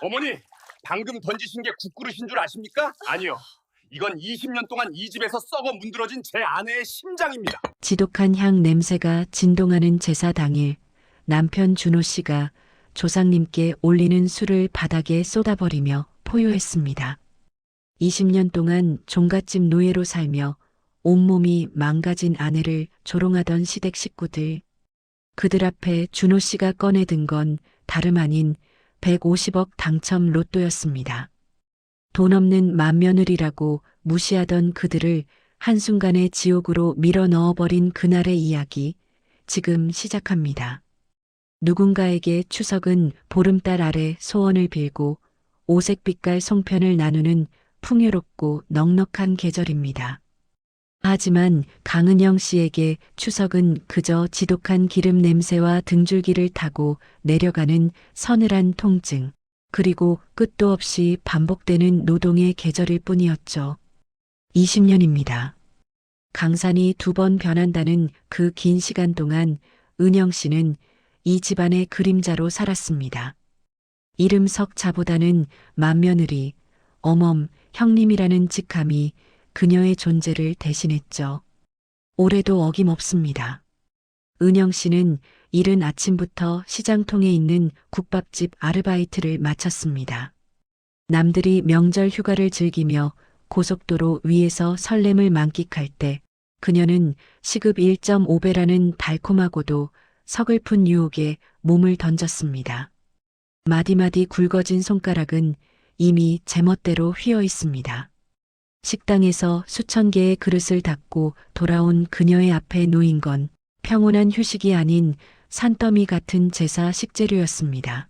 어머니, 방금 던지신 게 국그릇인 줄 아십니까? 아니요. 이건 20년 동안 이 집에서 썩어 문드러진 제 아내의 심장입니다. 지독한 향 냄새가 진동하는 제사 당일, 남편 준호 씨가 조상님께 올리는 술을 바닥에 쏟아버리며 포효했습니다. 20년 동안 종갓집 노예로 살며 온몸이 망가진 아내를 조롱하던 시댁 식구들. 그들 앞에 준호 씨가 꺼내든 건 다름 아닌 150억 당첨 로또였습니다. 돈 없는 맏며느리라고 무시하던 그들을 한순간에 지옥으로 밀어 넣어버린 그날의 이야기, 지금 시작합니다. 누군가에게 추석은 보름달 아래 소원을 빌고 오색빛깔 송편을 나누는 풍요롭고 넉넉한 계절입니다. 하지만 강은영 씨에게 추석은 그저 지독한 기름 냄새와 등줄기를 타고 내려가는 서늘한 통증, 그리고 끝도 없이 반복되는 노동의 계절일 뿐이었죠. 20년입니다. 강산이 2번 변한다는 그 긴 시간 동안 은영 씨는 이 집안의 그림자로 살았습니다. 이름 석자보다는 맏며느리, 어멈, 형님이라는 직함이 그녀의 존재를 대신했죠. 올해도 어김없습니다. 은영 씨는 이른 아침부터 시장통에 있는 국밥집 아르바이트를 마쳤습니다. 남들이 명절 휴가를 즐기며 고속도로 위에서 설렘을 만끽할 때 그녀는 시급 1.5배라는 달콤하고도 서글픈 유혹에 몸을 던졌습니다. 마디마디 굵어진 손가락은 이미 제멋대로 휘어 있습니다. 식당에서 수천 개의 그릇을 닦고 돌아온 그녀의 앞에 놓인 건 평온한 휴식이 아닌 산더미 같은 제사 식재료였습니다.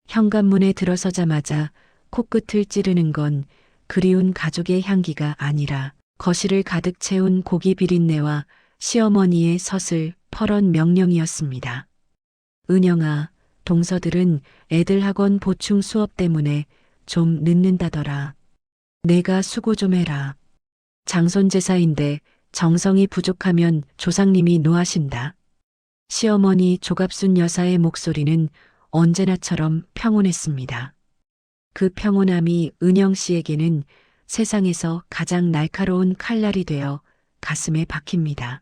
현관문에 들어서자마자 코끝을 찌르는 건 그리운 가족의 향기가 아니라 거실을 가득 채운 고기 비린내와 시어머니의 서슬 퍼런 명령이었습니다. 은영아, 동서들은 애들 학원 보충 수업 때문에 좀 늦는다더라. 내가 수고 좀 해라. 장손제사인데 정성이 부족하면 조상님이 노하신다. 시어머니 조갑순 여사의 목소리는 언제나처럼 평온했습니다. 그 평온함이 은영 씨에게는 세상에서 가장 날카로운 칼날이 되어 가슴에 박힙니다.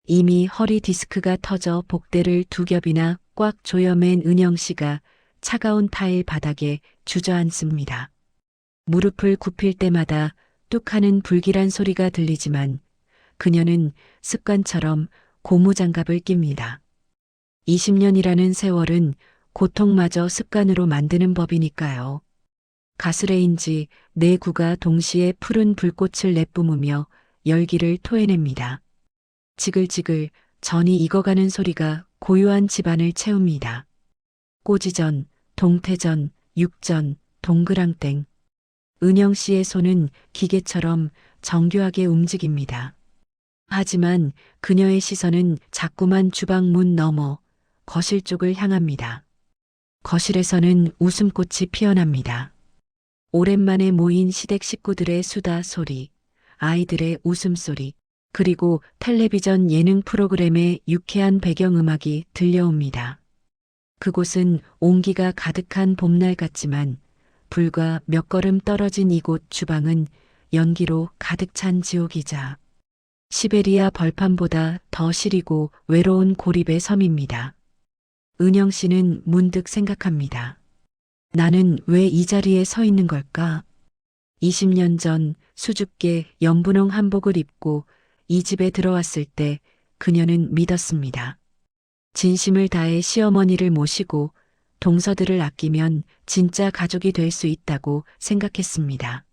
이미 허리 디스크가 터져 복대를 2겹이나 꽉 조여맨 은영 씨가 차가운 타일 바닥에 주저앉습니다. 무릎을 굽힐 때마다 뚝하는 불길한 소리가 들리지만 그녀는 습관처럼 고무장갑을 낍니다. 20년이라는 세월은 고통마저 습관으로 만드는 법이니까요. 가스레인지 4구가 동시에 푸른 불꽃을 내뿜으며 열기를 토해냅니다. 지글지글 전이 익어가는 소리가 고요한 집안을 채웁니다. 꼬지전, 동태전, 육전, 동그랑땡. 은영 씨의 손은 기계처럼 정교하게 움직입니다. 하지만 그녀의 시선은 자꾸만 주방 문 너머 거실 쪽을 향합니다. 거실에서는 웃음꽃이 피어납니다. 오랜만에 모인 시댁 식구들의 수다 소리, 아이들의 웃음소리, 그리고 텔레비전 예능 프로그램의 유쾌한 배경음악이 들려옵니다. 그곳은 온기가 가득한 봄날 같지만 불과 몇 걸음 떨어진 이곳 주방은 연기로 가득 찬 지옥이자 시베리아 벌판보다 더 시리고 외로운 고립의 섬입니다. 은영 씨는 문득 생각합니다. 나는 왜 이 자리에 서 있는 걸까? 20년 전 수줍게 연분홍 한복을 입고 이 집에 들어왔을 때 그녀는 믿었습니다. 진심을 다해 시어머니를 모시고 동서들을 아끼면 진짜 가족이 될 수 있다고 생각했습니다.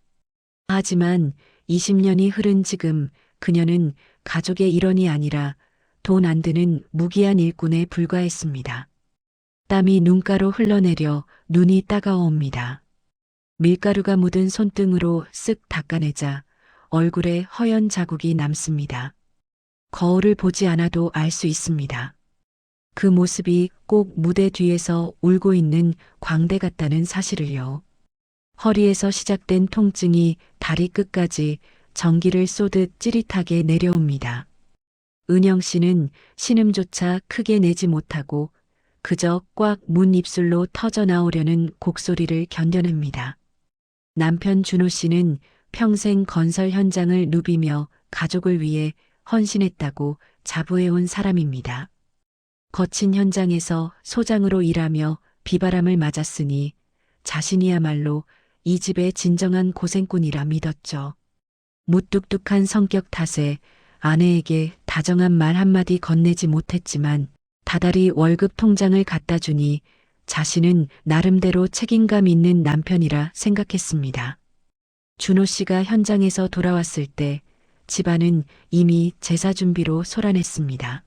하지만 20년이 흐른 지금 그녀는 가족의 일원이 아니라 돈 안 드는 무기한 일꾼에 불과했습니다. 땀이 눈가로 흘러내려 눈이 따가워옵니다. 밀가루가 묻은 손등으로 쓱 닦아내자 얼굴에 허연 자국이 남습니다. 거울을 보지 않아도 알 수 있습니다. 그 모습이 꼭 무대 뒤에서 울고 있는 광대 같다는 사실을요. 허리에서 시작된 통증이 다리 끝까지 전기를 쏘듯 찌릿하게 내려옵니다. 은영 씨는 신음조차 크게 내지 못하고 그저 꽉 문 입술로 터져 나오려는 곡소리를 견뎌냅니다. 남편 준호 씨는 평생 건설 현장을 누비며 가족을 위해 헌신했다고 자부해온 사람입니다. 거친 현장에서 소장으로 일하며 비바람을 맞았으니 자신이야말로 이 집의 진정한 고생꾼이라 믿었죠. 무뚝뚝한 성격 탓에 아내에게 다정한 말 한마디 건네지 못했지만 다달이 월급 통장을 갖다 주니 자신은 나름대로 책임감 있는 남편이라 생각했습니다. 준호 씨가 현장에서 돌아왔을 때 집안은 이미 제사 준비로 소란했습니다.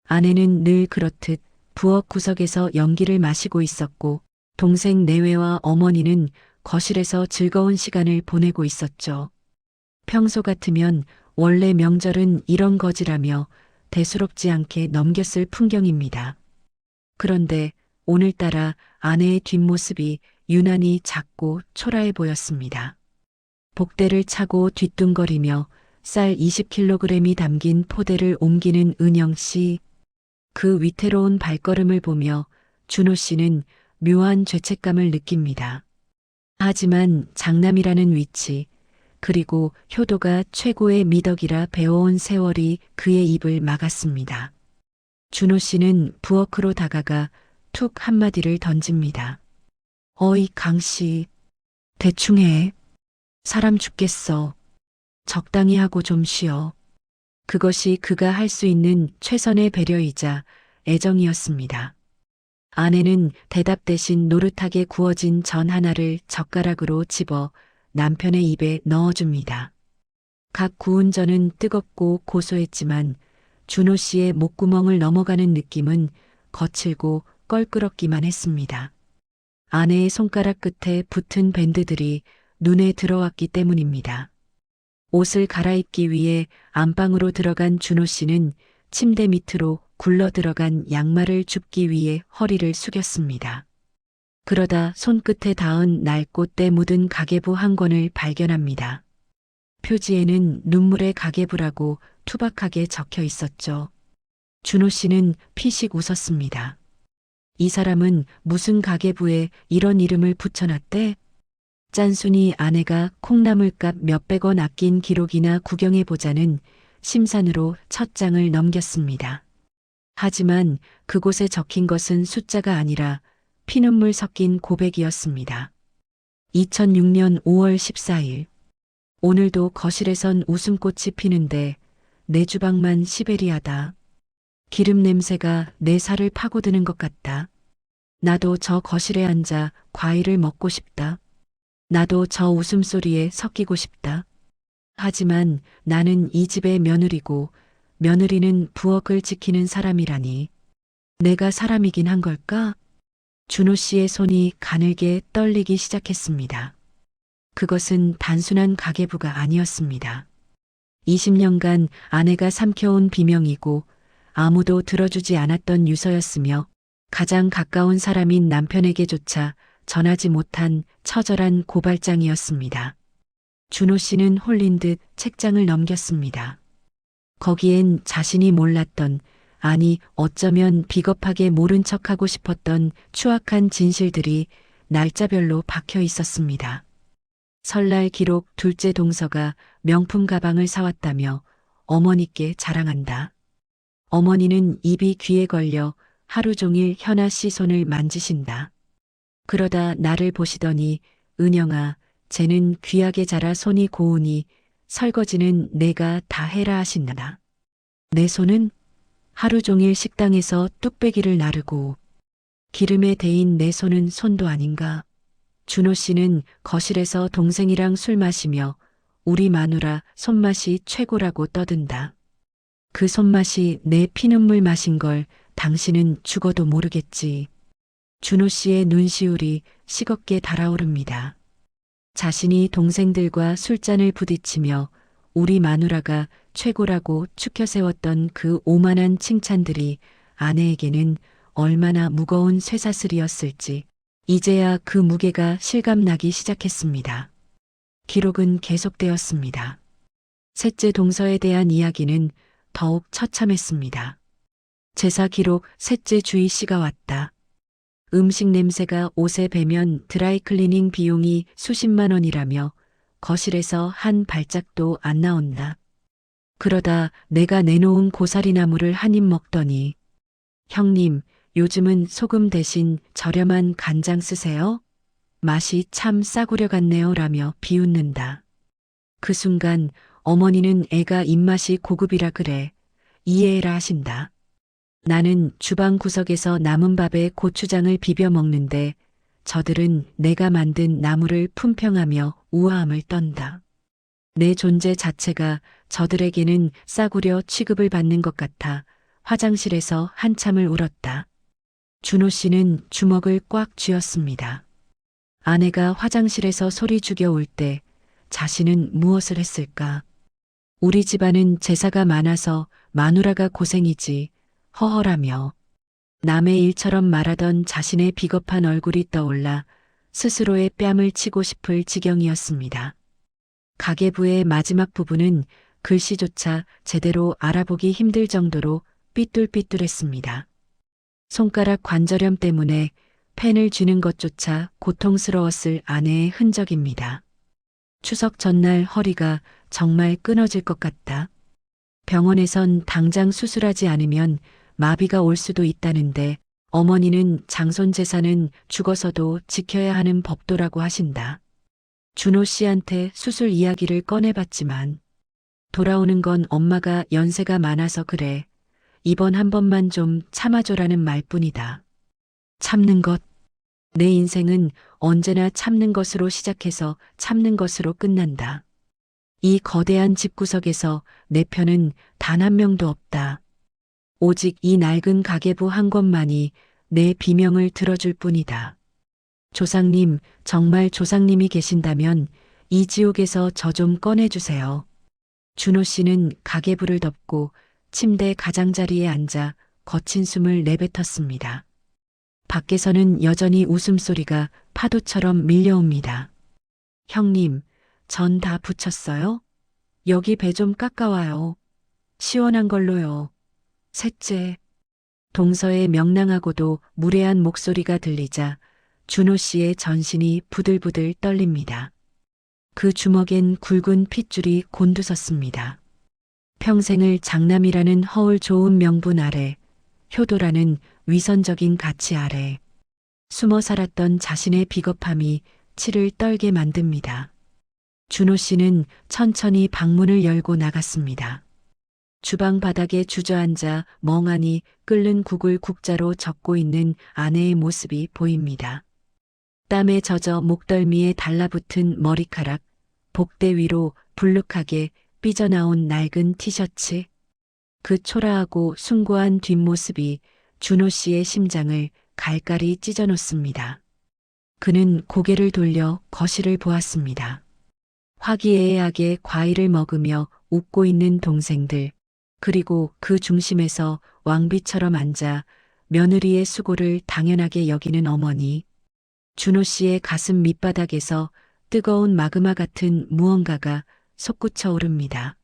아내는 늘 그렇듯 부엌 구석에서 연기를 마시고 있었고 동생 내외와 어머니는 거실에서 즐거운 시간을 보내고 있었죠. 평소 같으면 원래 명절은 이런 거지라며 대수롭지 않게 넘겼을 풍경입니다. 그런데 오늘따라 아내의 뒷모습이 유난히 작고 초라해 보였습니다. 복대를 차고 뒤뚱거리며 쌀 20kg이 담긴 포대를 옮기는 은영 씨. 그 위태로운 발걸음을 보며 준호 씨는 묘한 죄책감을 느낍니다. 하지만 장남이라는 위치, 그리고 효도가 최고의 미덕이라 배워온 세월이 그의 입을 막았습니다. 준호 씨는 부엌으로 다가가 툭 한마디를 던집니다. 어이 강씨, 대충 해. 사람 죽겠어. 적당히 하고 좀 쉬어. 그것이 그가 할 수 있는 최선의 배려이자 애정이었습니다. 아내는 대답 대신 노릇하게 구워진 전 하나를 젓가락으로 집어 남편의 입에 넣어줍니다. 각 구운 전은 뜨겁고 고소했지만 준호 씨의 목구멍을 넘어가는 느낌은 거칠고 껄끄럽기만 했습니다. 아내의 손가락 끝에 붙은 밴드들이 눈에 들어왔기 때문입니다. 옷을 갈아입기 위해 안방으로 들어간 준호 씨는 침대 밑으로 굴러 들어간 양말을 줍기 위해 허리를 숙였습니다. 그러다 손끝에 닿은 낡고 때 묻은 가계부 한 권을 발견합니다. 표지에는 눈물의 가계부라고 투박하게 적혀 있었죠. 준호 씨는 피식 웃었습니다. 이 사람은 무슨 가계부에 이런 이름을 붙여놨대? 짠순이 아내가 콩나물값 몇백 원 아낀 기록이나 구경해보자는 심산으로 첫 장을 넘겼습니다. 하지만 그곳에 적힌 것은 숫자가 아니라 피눈물 섞인 고백이었습니다. 2006년 5월 14일. 오늘도 거실에선 웃음꽃이 피는데 내 주방만 시베리아다. 기름 냄새가 내 살을 파고드는 것 같다. 나도 저 거실에 앉아 과일을 먹고 싶다. 나도 저 웃음소리에 섞이고 싶다. 하지만 나는 이 집의 며느리고 며느리는 부엌을 지키는 사람이라니. 내가 사람이긴 한 걸까? 준호 씨의 손이 가늘게 떨리기 시작했습니다. 그것은 단순한 가계부가 아니었습니다. 20년간 아내가 삼켜온 비명이고 아무도 들어주지 않았던 유서였으며 가장 가까운 사람인 남편에게조차 전하지 못한 처절한 고발장이었습니다. 준호 씨는 홀린 듯 책장을 넘겼습니다. 거기엔 자신이 몰랐던, 아니 어쩌면 비겁하게 모른 척하고 싶었던 추악한 진실들이 날짜별로 박혀 있었습니다. 설날 기록 둘째 동서가 명품 가방을 사왔다며 어머니께 자랑한다. 어머니는 입이 귀에 걸려 하루 종일 현아 씨 손을 만지신다. 그러다 나를 보시더니 은영아, 쟤는 귀하게 자라 손이 고우니 설거지는 내가 다 해라 하신다. 내 손은 하루 종일 식당에서 뚝배기를 나르고 기름에 데인 내 손은 손도 아닌가. 준호 씨는 거실에서 동생이랑 술 마시며 우리 마누라 손맛이 최고라고 떠든다. 그 손맛이 내 피눈물 맛인 걸 당신은 죽어도 모르겠지. 준호 씨의 눈시울이 식었게 달아오릅니다. 자신이 동생들과 술잔을 부딪히며 우리 마누라가 최고라고 추켜 세웠던 그 오만한 칭찬들이 아내에게는 얼마나 무거운 쇠사슬이었을지 이제야 그 무게가 실감나기 시작했습니다. 기록은 계속되었습니다. 셋째 동서에 대한 이야기는 더욱 처참했습니다. 제사 기록 셋째 주희 씨가 왔다. 음식 냄새가 옷에 배면 드라이클리닝 비용이 수십만 원이라며 거실에서 한 발짝도 안 나온다. 그러다 내가 내놓은 고사리 나물을 한 입 먹더니 형님, 요즘은 소금 대신 저렴한 간장 쓰세요? 맛이 참 싸구려 같네요 라며 비웃는다. 그 순간 어머니는 애가 입맛이 고급이라 그래. 이해해라 하신다. 나는 주방 구석에서 남은 밥에 고추장을 비벼 먹는데 저들은 내가 만든 나물을 품평하며 우아함을 떤다. 내 존재 자체가 저들에게는 싸구려 취급을 받는 것 같아 화장실에서 한참을 울었다. 준호 씨는 주먹을 꽉 쥐었습니다. 아내가 화장실에서 소리 죽여 울 때 자신은 무엇을 했을까? 우리 집안은 제사가 많아서 마누라가 고생이지 허허라며 남의 일처럼 말하던 자신의 비겁한 얼굴이 떠올라 스스로의 뺨을 치고 싶을 지경이었습니다. 가계부의 마지막 부분은 글씨조차 제대로 알아보기 힘들 정도로 삐뚤삐뚤했습니다. 손가락 관절염 때문에 펜을 쥐는 것조차 고통스러웠을 아내의 흔적입니다. 추석 전날 허리가 정말 끊어질 것 같다. 병원에선 당장 수술하지 않으면 마비가 올 수도 있다는데 어머니는 장손 재산은 죽어서도 지켜야 하는 법도라고 하신다. 준호 씨한테 수술 이야기를 꺼내봤지만 돌아오는 건 엄마가 연세가 많아서 그래. 이번 한 번만 좀 참아줘라는 말뿐이다. 참는 것. 내 인생은 언제나 참는 것으로 시작해서 참는 것으로 끝난다. 이 거대한 집구석에서 내 편은 단 한 명도 없다. 오직 이 낡은 가계부 한 권만이 내 비명을 들어줄 뿐이다. 조상님, 정말 조상님이 계신다면 이 지옥에서 저 좀 꺼내주세요. 준호 씨는 가계부를 덮고 침대 가장자리에 앉아 거친 숨을 내뱉었습니다. 밖에서는 여전히 웃음소리가 파도처럼 밀려옵니다. 형님, 전 다 붙였어요? 여기 배 좀 깎아와요. 시원한 걸로요. 셋째. 동서의 명랑하고도 무례한 목소리가 들리자 준호 씨의 전신이 부들부들 떨립니다. 그 주먹엔 굵은 핏줄이 곤두섰습니다. 평생을 장남이라는 허울 좋은 명분 아래, 효도라는 위선적인 가치 아래, 숨어 살았던 자신의 비겁함이 치를 떨게 만듭니다. 준호 씨는 천천히 방문을 열고 나갔습니다. 주방 바닥에 주저앉아 멍하니 끓는 국을 국자로 적고 있는 아내의 모습이 보입니다. 땀에 젖어 목덜미에 달라붙은 머리카락, 복대 위로 불룩하게 삐져나온 낡은 티셔츠. 그 초라하고 숭고한 뒷모습이 준호 씨의 심장을 갈갈이 찢어놓습니다. 그는 고개를 돌려 거실을 보았습니다. 화기애애하게 과일을 먹으며 웃고 있는 동생들, 그리고 그 중심에서 왕비처럼 앉아 며느리의 수고를 당연하게 여기는 어머니. 준호 씨의 가슴 밑바닥에서 뜨거운 마그마 같은 무언가가 솟구쳐 오릅니다.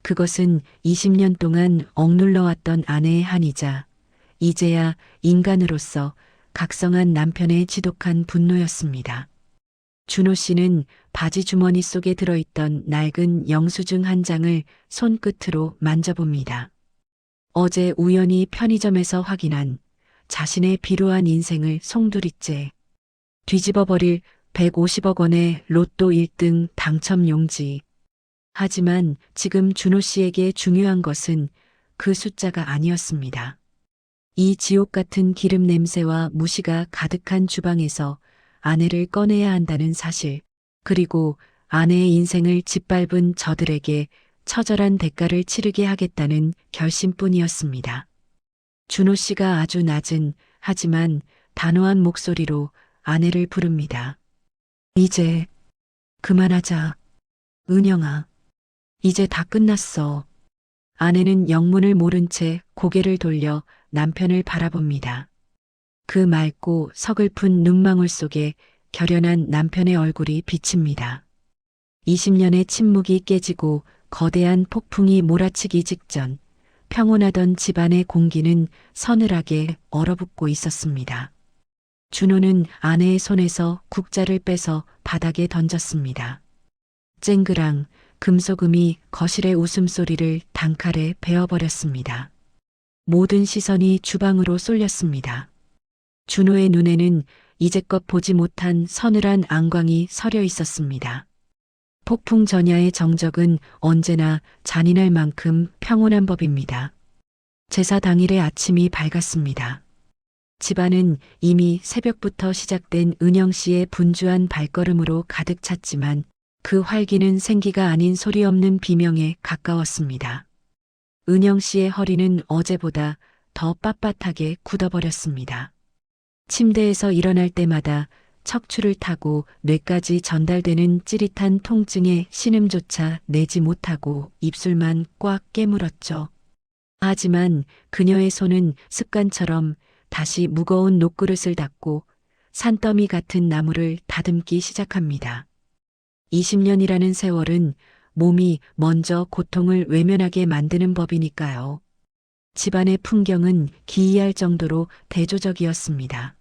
그것은 20년 동안 억눌러왔던 아내의 한이자 이제야 인간으로서 각성한 남편의 지독한 분노였습니다. 준호 씨는 바지 주머니 속에 들어있던 낡은 영수증 한 장을 손끝으로 만져봅니다. 어제 우연히 편의점에서 확인한 자신의 비루한 인생을 송두리째 뒤집어버릴 150억 원의 로또 1등 당첨 용지. 하지만 지금 준호 씨에게 중요한 것은 그 숫자가 아니었습니다. 이 지옥 같은 기름 냄새와 무시가 가득한 주방에서 아내를 꺼내야 한다는 사실, 그리고 아내의 인생을 짓밟은 저들에게 처절한 대가를 치르게 하겠다는 결심뿐이었습니다. 준호 씨가 아주 낮은 하지만 단호한 목소리로 아내를 부릅니다. 이제 그만하자. 은영아, 이제 다 끝났어. 아내는 영문을 모른 채 고개를 돌려 남편을 바라봅니다. 그 맑고 서글픈 눈망울 속에 결연한 남편의 얼굴이 비칩니다. 20년의 침묵이 깨지고 거대한 폭풍이 몰아치기 직전 평온하던 집안의 공기는 서늘하게 얼어붙고 있었습니다. 준호는 아내의 손에서 국자를 빼서 바닥에 던졌습니다. 쨍그랑 금소금이 거실의 웃음소리를 단칼에 베어버렸습니다. 모든 시선이 주방으로 쏠렸습니다. 준호의 눈에는 이제껏 보지 못한 서늘한 안광이 서려 있었습니다. 폭풍 전야의 정적은 언제나 잔인할 만큼 평온한 법입니다. 제사 당일의 아침이 밝았습니다. 집안은 이미 새벽부터 시작된 은영 씨의 분주한 발걸음으로 가득 찼지만 그 활기는 생기가 아닌 소리 없는 비명에 가까웠습니다. 은영 씨의 허리는 어제보다 더 빳빳하게 굳어버렸습니다. 침대에서 일어날 때마다 척추를 타고 뇌까지 전달되는 찌릿한 통증에 신음조차 내지 못하고 입술만 꽉 깨물었죠. 하지만 그녀의 손은 습관처럼 다시 무거운 녹그릇을 닫고 산더미 같은 나무를 다듬기 시작합니다. 20년이라는 세월은 몸이 먼저 고통을 외면하게 만드는 법이니까요. 집안의 풍경은 기이할 정도로 대조적이었습니다.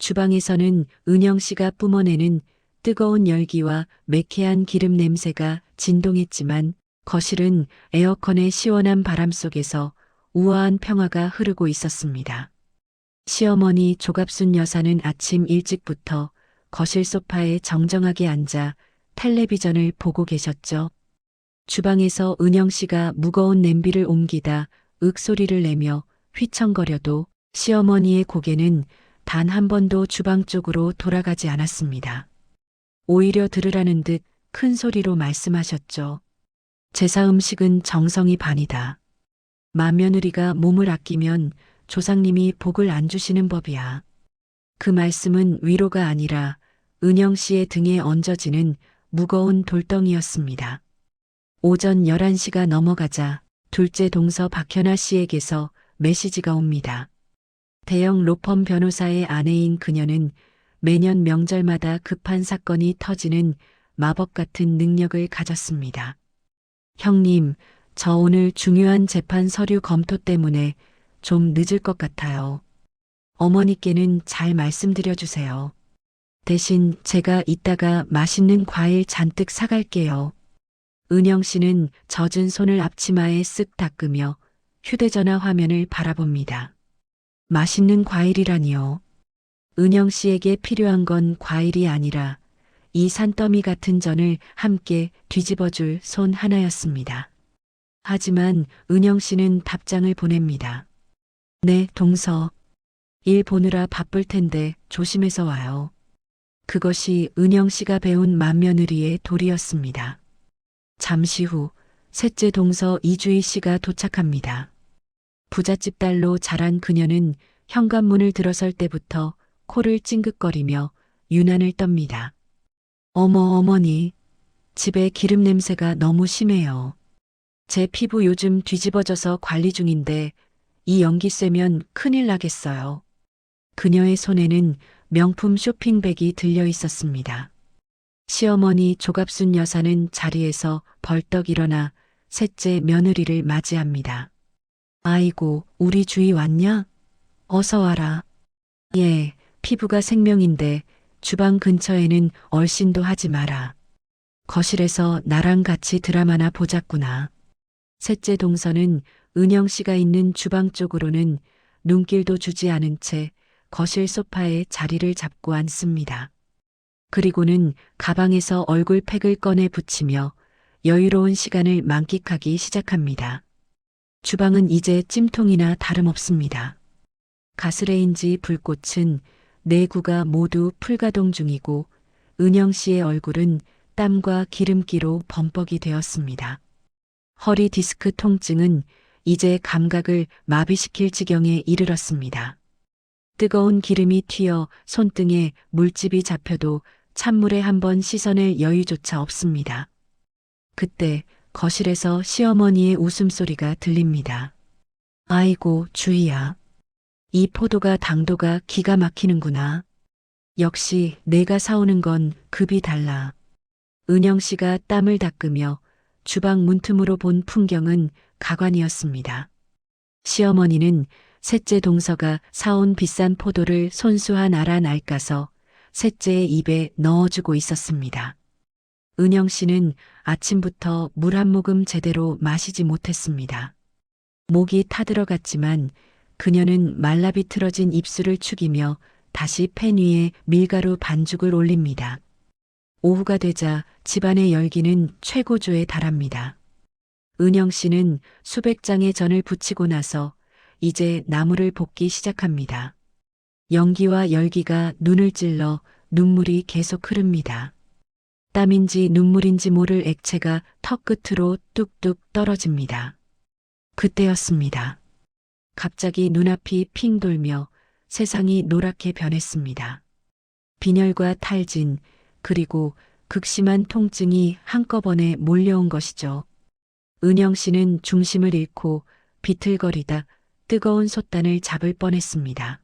주방에서는 은영 씨가 뿜어내는 뜨거운 열기와 매캐한 기름 냄새가 진동했지만 거실은 에어컨의 시원한 바람 속에서 우아한 평화가 흐르고 있었습니다. 시어머니 조갑순 여사는 아침 일찍부터 거실 소파에 정정하게 앉아 텔레비전을 보고 계셨죠. 주방에서 은영 씨가 무거운 냄비를 옮기다 윽소리를 내며 휘청거려도 시어머니의 고개는 단 한 번도 주방 쪽으로 돌아가지 않았습니다. 오히려 들으라는 듯 큰 소리로 말씀하셨죠. 제사 음식은 정성이 반이다. 맏며느리가 몸을 아끼면 조상님이 복을 안 주시는 법이야. 그 말씀은 위로가 아니라 은영 씨의 등에 얹어지는 무거운 돌덩이였습니다. 오전 11시가 넘어가자 둘째 동서 박현아 씨에게서 메시지가 옵니다. 대형 로펌 변호사의 아내인 그녀는 매년 명절마다 급한 사건이 터지는 마법 같은 능력을 가졌습니다. 형님, 저 오늘 중요한 재판 서류 검토 때문에 좀 늦을 것 같아요. 어머니께는 잘 말씀드려 주세요. 대신 제가 이따가 맛있는 과일 잔뜩 사갈게요. 은영 씨는 젖은 손을 앞치마에 쓱 닦으며 휴대전화 화면을 바라봅니다. 맛있는 과일이라니요. 은영 씨에게 필요한 건 과일이 아니라 이 산더미 같은 전을 함께 뒤집어줄 손 하나였습니다. 하지만 은영 씨는 답장을 보냅니다. 네, 동서. 일 보느라 바쁠 텐데 조심해서 와요. 그것이 은영 씨가 배운 맏며느리의 도리였습니다. 잠시 후 셋째 동서 이주희 씨가 도착합니다. 부잣집 딸로 자란 그녀는 현관문을 들어설 때부터 코를 찡긋거리며 유난을 떱니다. 어머니, 집에 기름 냄새가 너무 심해요. 제 피부 요즘 뒤집어져서 관리 중인데 이 연기 쐬면 큰일 나겠어요. 그녀의 손에는 명품 쇼핑백이 들려 있었습니다. 시어머니 조갑순 여사는 자리에서 벌떡 일어나 셋째 며느리를 맞이합니다. 아이고, 우리 주희 왔냐? 어서 와라. 예, 피부가 생명인데 주방 근처에는 얼씬도 하지 마라. 거실에서 나랑 같이 드라마나 보자꾸나. 셋째 동서는 은영 씨가 있는 주방 쪽으로는 눈길도 주지 않은 채 거실 소파에 자리를 잡고 앉습니다. 그리고는 가방에서 얼굴팩을 꺼내 붙이며 여유로운 시간을 만끽하기 시작합니다. 주방은 이제 찜통이나 다름없습니다. 가스레인지 불꽃은 내구가 모두 풀가동 중이고 은영 씨의 얼굴은 땀과 기름기로 범벅이 되었습니다. 허리 디스크 통증은 이제 감각을 마비시킬 지경에 이르렀습니다. 뜨거운 기름이 튀어 손등에 물집이 잡혀도 찬물에 한번 씻어낼 여유조차 없습니다. 그때 거실에서 시어머니의 웃음소리가 들립니다. 아이고, 주희야. 이 포도가 당도가 기가 막히는구나. 역시 내가 사오는 건 급이 달라. 은영 씨가 땀을 닦으며 주방 문틈으로 본 풍경은 가관이었습니다. 시어머니는 셋째 동서가 사온 비싼 포도를 손수한 알아 낡아서 셋째의 입에 넣어주고 있었습니다. 은영 씨는 아침부터 물 한 모금 제대로 마시지 못했습니다. 목이 타들어갔지만 그녀는 말라비틀어진 입술을 축이며 다시 팬 위에 밀가루 반죽을 올립니다. 오후가 되자 집안의 열기는 최고조에 달합니다. 은영 씨는 수백 장의 전을 부치고 나서 이제 나무를 볶기 시작합니다. 연기와 열기가 눈을 찔러 눈물이 계속 흐릅니다. 땀인지 눈물인지 모를 액체가 턱 끝으로 뚝뚝 떨어집니다. 그때였습니다. 갑자기 눈앞이 핑 돌며 세상이 노랗게 변했습니다. 빈혈과 탈진, 그리고 극심한 통증이 한꺼번에 몰려온 것이죠. 은영 씨는 중심을 잃고 비틀거리다 뜨거운 솥단을 잡을 뻔했습니다.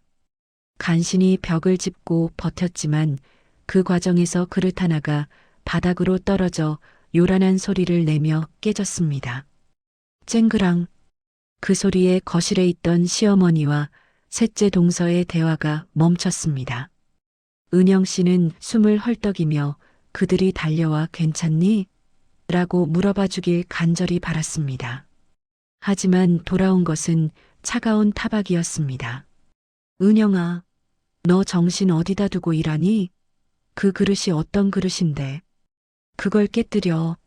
간신히 벽을 짚고 버텼지만 그 과정에서 그릇 하나가 바닥으로 떨어져 요란한 소리를 내며 깨졌습니다. 쨍그랑. 그 소리에 거실에 있던 시어머니와 셋째 동서의 대화가 멈췄습니다. 은영 씨는 숨을 헐떡이며 그들이 달려와 괜찮니? 라고 물어봐 주길 간절히 바랐습니다. 하지만 돌아온 것은 차가운 타박이었습니다. 은영아, 너 정신 어디다 두고 일하니? 그 그릇이 어떤 그릇인데? 그걸 깨뜨려.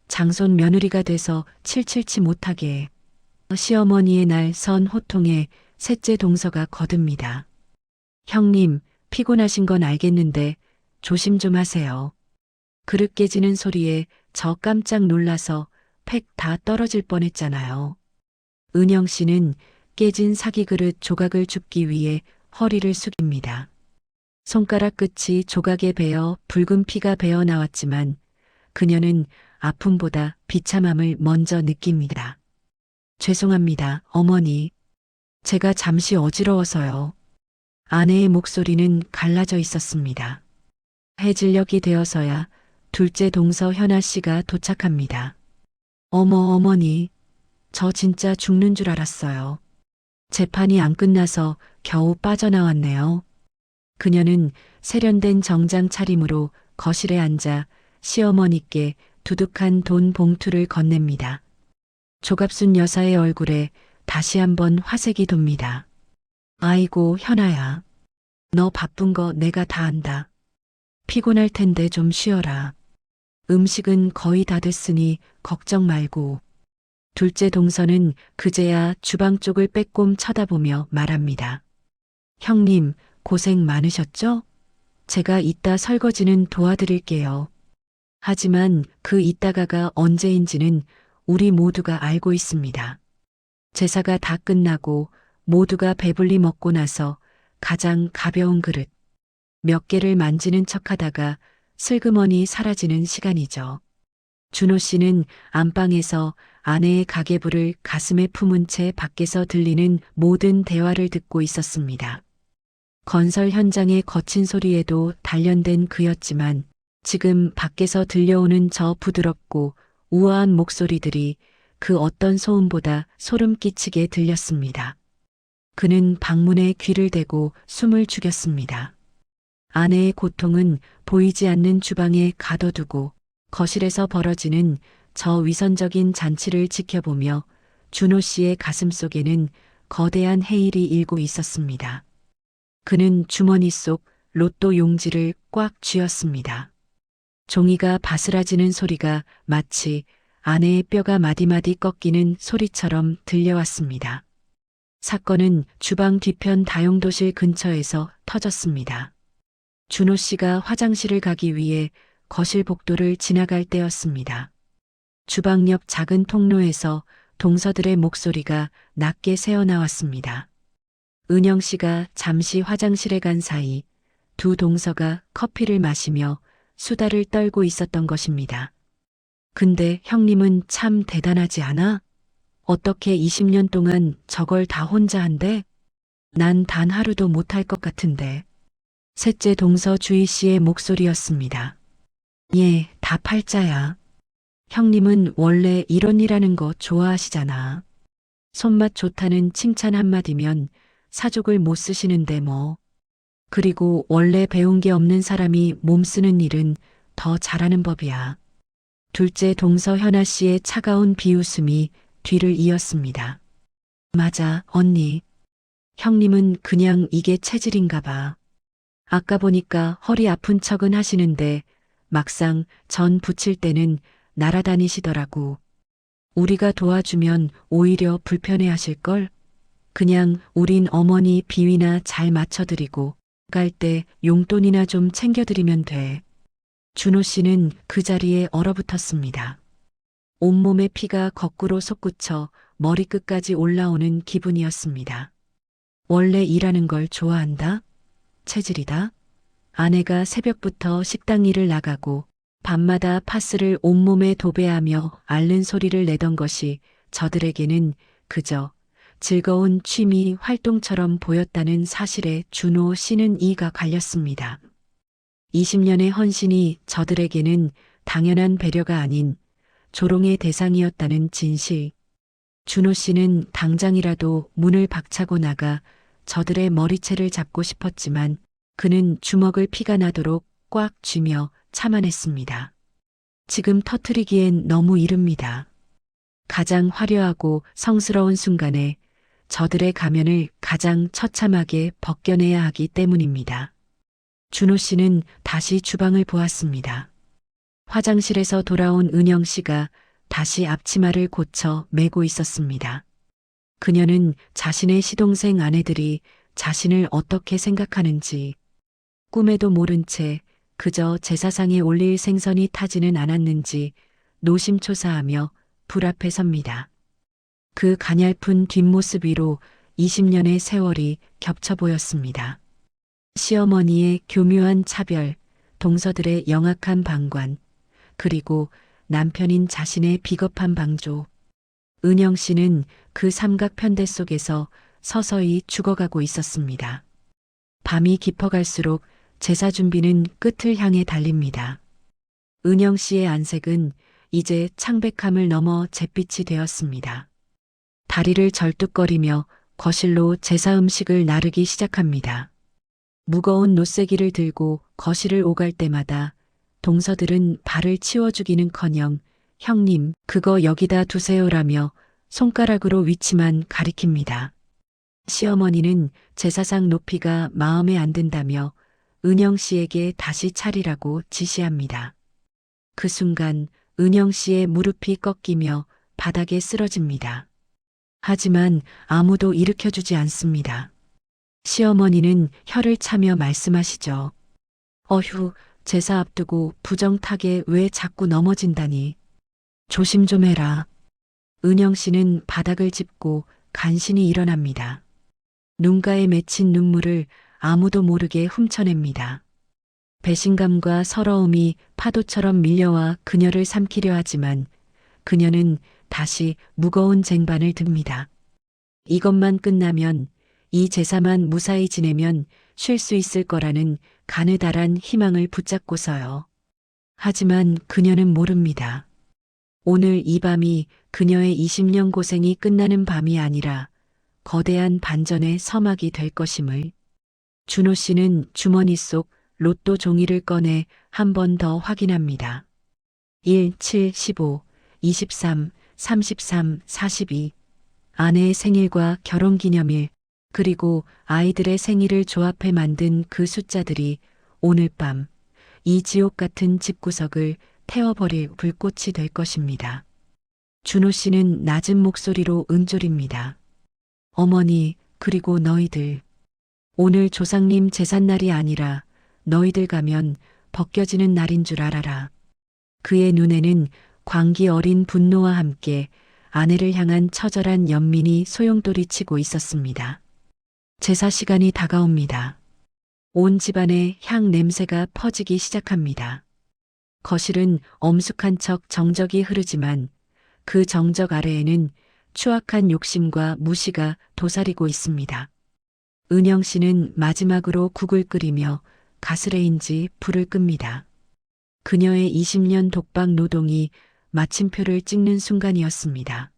장손 며느리가 돼서 칠칠치 못하게. 시어머니의 날 선 호통에 셋째 동서가 거듭니다. 형님, 피곤하신 건 알겠는데 조심 좀 하세요. 그릇 깨지는 소리에 저 깜짝 놀라서 팩 다 떨어질 뻔했잖아요. 은영 씨는 깨진 사기 그릇 조각을 줍기 위해 허리를 숙입니다. 손가락 끝이 조각에 베어 붉은 피가 배어 나왔지만 그녀는 아픔보다 비참함을 먼저 느낍니다. 죄송합니다, 어머니. 제가 잠시 어지러워서요. 아내의 목소리는 갈라져 있었습니다. 해질녘이 되어서야 둘째 동서 현아 씨가 도착합니다. 어머니, 저 진짜 죽는 줄 알았어요. 재판이 안 끝나서 겨우 빠져나왔네요. 그녀는 세련된 정장 차림으로 거실에 앉아 시어머니께 두둑한 돈 봉투를 건넵니다. 조갑순 여사의 얼굴에 다시 한번 화색이 돕니다. 아이고, 현아야. 너 바쁜 거 내가 다 안다. 피곤할 텐데 좀 쉬어라. 음식은 거의 다 됐으니 걱정 말고. 둘째 동서는 그제야 주방 쪽을 빼꼼 쳐다보며 말합니다. 형님, 고생 많으셨죠? 제가 이따 설거지는 도와드릴게요. 하지만 그 이따가가 언제인지는 우리 모두가 알고 있습니다. 제사가 다 끝나고 모두가 배불리 먹고 나서 가장 가벼운 그릇 몇 개를 만지는 척하다가 슬그머니 사라지는 시간이죠. 준호 씨는 안방에서 아내의 가계부를 가슴에 품은 채 밖에서 들리는 모든 대화를 듣고 있었습니다. 건설 현장의 거친 소리에도 단련된 그였지만 지금 밖에서 들려오는 저 부드럽고 우아한 목소리들이 그 어떤 소음보다 소름 끼치게 들렸습니다. 그는 방문에 귀를 대고 숨을 죽였습니다. 아내의 고통은 보이지 않는 주방에 가둬두고 거실에서 벌어지는 저 위선적인 잔치를 지켜보며 준호 씨의 가슴 속에는 거대한 해일이 일고 있었습니다. 그는 주머니 속 로또 용지를 꽉 쥐었습니다. 종이가 바스라지는 소리가 마치 아내의 뼈가 마디마디 꺾이는 소리처럼 들려왔습니다. 사건은 주방 뒤편 다용도실 근처에서 터졌습니다. 준호 씨가 화장실을 가기 위해 거실 복도를 지나갈 때였습니다. 주방 옆 작은 통로에서 동서들의 목소리가 낮게 새어나왔습니다. 은영 씨가 잠시 화장실에 간 사이 두 동서가 커피를 마시며 수다를 떨고 있었던 것입니다. 근데 형님은 참 대단하지 않아? 어떻게 20년 동안 저걸 다 혼자 한대? 난 단 하루도 못할 것 같은데. 셋째 동서 주희 씨의 목소리였습니다. 예, 다 팔자야. 형님은 원래 이런 일 하는 거 좋아하시잖아. 손맛 좋다는 칭찬 한마디면 사족을 못 쓰시는데 뭐. 그리고 원래 배운 게 없는 사람이 몸 쓰는 일은 더 잘하는 법이야. 둘째 동서 현아 씨의 차가운 비웃음이 뒤를 이었습니다. 맞아, 언니. 형님은 그냥 이게 체질인가 봐. 아까 보니까 허리 아픈 척은 하시는데 막상 전 붙일 때는 날아다니시더라고. 우리가 도와주면 오히려 불편해 하실걸? 그냥 우린 어머니 비위나 잘 맞춰드리고 갈 때 용돈이나 좀 챙겨드리면 돼. 준호 씨는 그 자리에 얼어붙었습니다. 온몸에 피가 거꾸로 솟구쳐 머리끝까지 올라오는 기분이었습니다. 원래 일하는 걸 좋아한다? 체질이다? 아내가 새벽부터 식당 일을 나가고 밤마다 파스를 온몸에 도배하며 앓는 소리를 내던 것이 저들에게는 그저 즐거운 취미 활동처럼 보였다는 사실에 준호 씨는 이가 갈렸습니다. 20년의 헌신이 저들에게는 당연한 배려가 아닌 조롱의 대상이었다는 진실. 준호 씨는 당장이라도 문을 박차고 나가 저들의 머리채를 잡고 싶었지만 그는 주먹을 피가 나도록 꽉 쥐며 참아냈습니다. 지금 터트리기엔 너무 이릅니다. 가장 화려하고 성스러운 순간에 저들의 가면을 가장 처참하게 벗겨내야 하기 때문입니다. 준호 씨는 다시 주방을 보았습니다. 화장실에서 돌아온 은영 씨가 다시 앞치마를 고쳐 매고 있었습니다. 그녀는 자신의 시동생 아내들이 자신을 어떻게 생각하는지 꿈에도 모른 채 그저 제사상에 올릴 생선이 타지는 않았는지 노심초사하며 불 앞에 섭니다. 그 가냘픈 뒷모습 위로 20년의 세월이 겹쳐 보였습니다. 시어머니의 교묘한 차별, 동서들의 영악한 방관, 그리고 남편인 자신의 비겁한 방조. 은영 씨는 그 삼각 편대 속에서 서서히 죽어가고 있었습니다. 밤이 깊어갈수록 제사 준비는 끝을 향해 달립니다. 은영 씨의 안색은 이제 창백함을 넘어 잿빛이 되었습니다. 다리를 절뚝거리며 거실로 제사 음식을 나르기 시작합니다. 무거운 노쇠기를 들고 거실을 오갈 때마다 동서들은 발을 치워주기는커녕 형님, 그거 여기다 두세요라며 손가락으로 위치만 가리킵니다. 시어머니는 제사상 높이가 마음에 안 든다며 은영 씨에게 다시 차리라고 지시합니다. 그 순간 은영 씨의 무릎이 꺾이며 바닥에 쓰러집니다. 하지만 아무도 일으켜주지 않습니다. 시어머니는 혀를 차며 말씀하시죠. 어휴, 제사 앞두고 부정타게 왜 자꾸 넘어진다니. 조심 좀 해라. 은영 씨는 바닥을 짚고 간신히 일어납니다. 눈가에 맺힌 눈물을 아무도 모르게 훔쳐냅니다. 배신감과 서러움이 파도처럼 밀려와 그녀를 삼키려 하지만 그녀는 다시 무거운 쟁반을 듭니다. 이것만 끝나면, 이 제사만 무사히 지내면 쉴 수 있을 거라는 가느다란 희망을 붙잡고서요. 하지만 그녀는 모릅니다. 오늘 이 밤이 그녀의 20년 고생이 끝나는 밤이 아니라 거대한 반전의 서막이 될 것임을. 준호 씨는 주머니 속 로또 종이를 꺼내 한 번 더 확인합니다. 1, 7, 15, 23, 33, 42. 아내의 생일과 결혼기념일, 그리고 아이들의 생일을 조합해 만든 그 숫자들이 오늘 밤 이 지옥 같은 집구석을 태워버릴 불꽃이 될 것입니다. 준호 씨는 낮은 목소리로 은졸입니다. 어머니, 그리고 너희들. 오늘 조상님 제삿날이 아니라 너희들 가면 벗겨지는 날인 줄 알아라. 그의 눈에는 광기 어린 분노와 함께 아내를 향한 처절한 연민이 소용돌이 치고 있었습니다. 제사 시간이 다가옵니다. 온 집안에 향 냄새가 퍼지기 시작합니다. 거실은 엄숙한 척 정적이 흐르지만 그 정적 아래에는 추악한 욕심과 무시가 도사리고 있습니다. 은영 씨는 마지막으로 국을 끓이며 가스레인지 불을 끕니다. 그녀의 20년 독박 노동이 마침표를 찍는 순간이었습니다.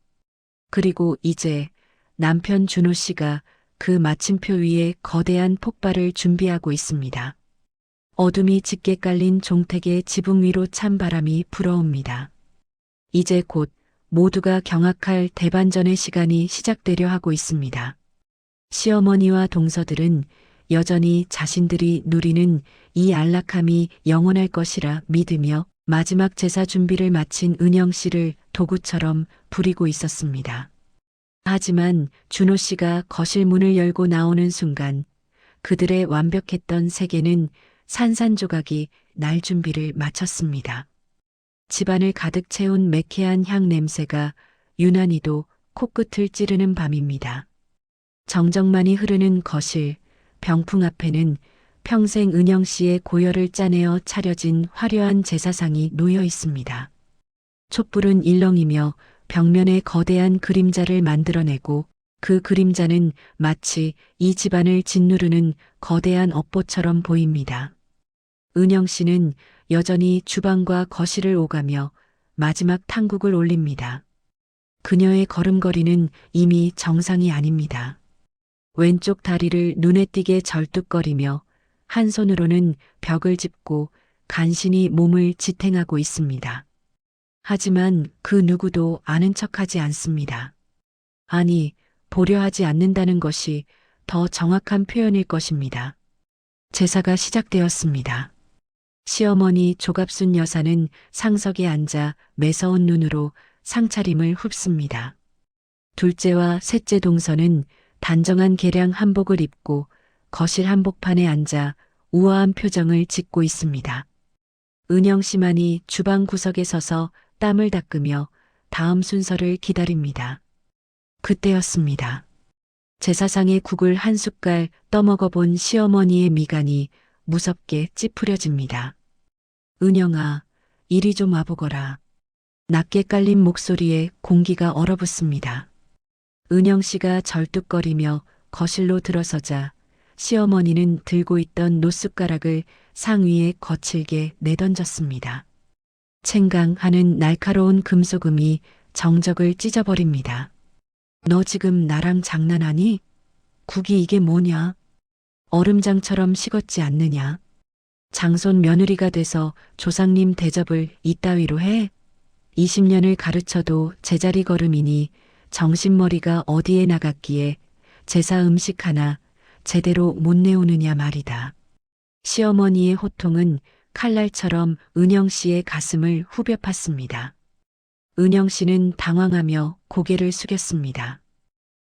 그리고 이제 남편 준호 씨가 그 마침표 위에 거대한 폭발을 준비하고 있습니다. 어둠이 짙게 깔린 종택의 지붕 위로 찬 바람이 불어옵니다. 이제 곧 모두가 경악할 대반전의 시간이 시작되려 하고 있습니다. 시어머니와 동서들은 여전히 자신들이 누리는 이 안락함이 영원할 것이라 믿으며 마지막 제사 준비를 마친 은영 씨를 도구처럼 부리고 있었습니다. 하지만 준호 씨가 거실 문을 열고 나오는 순간 그들의 완벽했던 세계는 산산조각이 날 준비를 마쳤습니다. 집안을 가득 채운 매캐한 향 냄새가 유난히도 코끝을 찌르는 밤입니다. 정적만이 흐르는 거실, 병풍 앞에는 평생 은영 씨의 고열을 짜내어 차려진 화려한 제사상이 놓여 있습니다. 촛불은 일렁이며 벽면에 거대한 그림자를 만들어내고 그 그림자는 마치 이 집안을 짓누르는 거대한 업보처럼 보입니다. 은영 씨는 여전히 주방과 거실을 오가며 마지막 탕국을 올립니다. 그녀의 걸음걸이는 이미 정상이 아닙니다. 왼쪽 다리를 눈에 띄게 절뚝거리며 한 손으로는 벽을 짚고 간신히 몸을 지탱하고 있습니다. 하지만 그 누구도 아는 척하지 않습니다. 아니, 보려 하지 않는다는 것이 더 정확한 표현일 것입니다. 제사가 시작되었습니다. 시어머니 조갑순 여사는 상석에 앉아 매서운 눈으로 상차림을 흡습니다. 둘째와 셋째 동서는 단정한 개량 한복을 입고 거실 한복판에 앉아 우아한 표정을 짓고 있습니다. 은영 씨만이 주방 구석에 서서 땀을 닦으며 다음 순서를 기다립니다. 그때였습니다. 제사상의 국을 한 숟갈 떠먹어 본 시어머니의 미간이 무섭게 찌푸려집니다. 은영아, 이리 좀 와보거라. 낮게 깔린 목소리에 공기가 얼어붙습니다. 은영 씨가 절뚝거리며 거실로 들어서자 시어머니는 들고 있던 노숟가락을 상 위에 거칠게 내던졌습니다. 챙강하는 날카로운 금소금이 정적을 찢어버립니다. 너 지금 나랑 장난하니? 국이 이게 뭐냐? 얼음장처럼 식었지 않느냐? 장손 며느리가 돼서 조상님 대접을 이따위로 해? 20년을 가르쳐도 제자리 걸음이니 정신머리가 어디에 나갔기에 제사 음식 하나 제대로 못 내오느냐 말이다. 시어머니의 호통은 칼날처럼 은영 씨의 가슴을 후벼 팠습니다. 은영 씨는 당황하며 고개를 숙였습니다.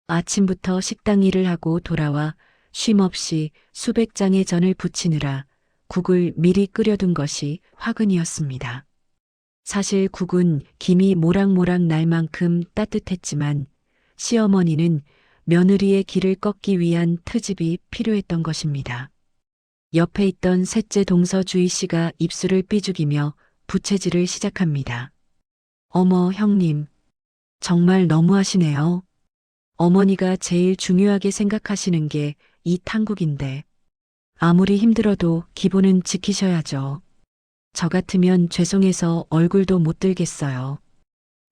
아침부터 식당 일을 하고 돌아와 쉼없이 수백 장의 전을 부치느라 국을 미리 끓여둔 것이 화근이었습니다. 사실 국은 김이 모락모락 날 만큼 따뜻했지만 시어머니는 며느리의 기를 꺾기 위한 트집이 필요했던 것입니다. 옆에 있던 셋째 동서 주희 씨가 입술을 삐죽이며 부채질을 시작합니다. 어머, 형님. 정말 너무하시네요. 어머니가 제일 중요하게 생각하시는 게 이 탕국인데. 아무리 힘들어도 기본은 지키셔야죠. 저 같으면 죄송해서 얼굴도 못 들겠어요.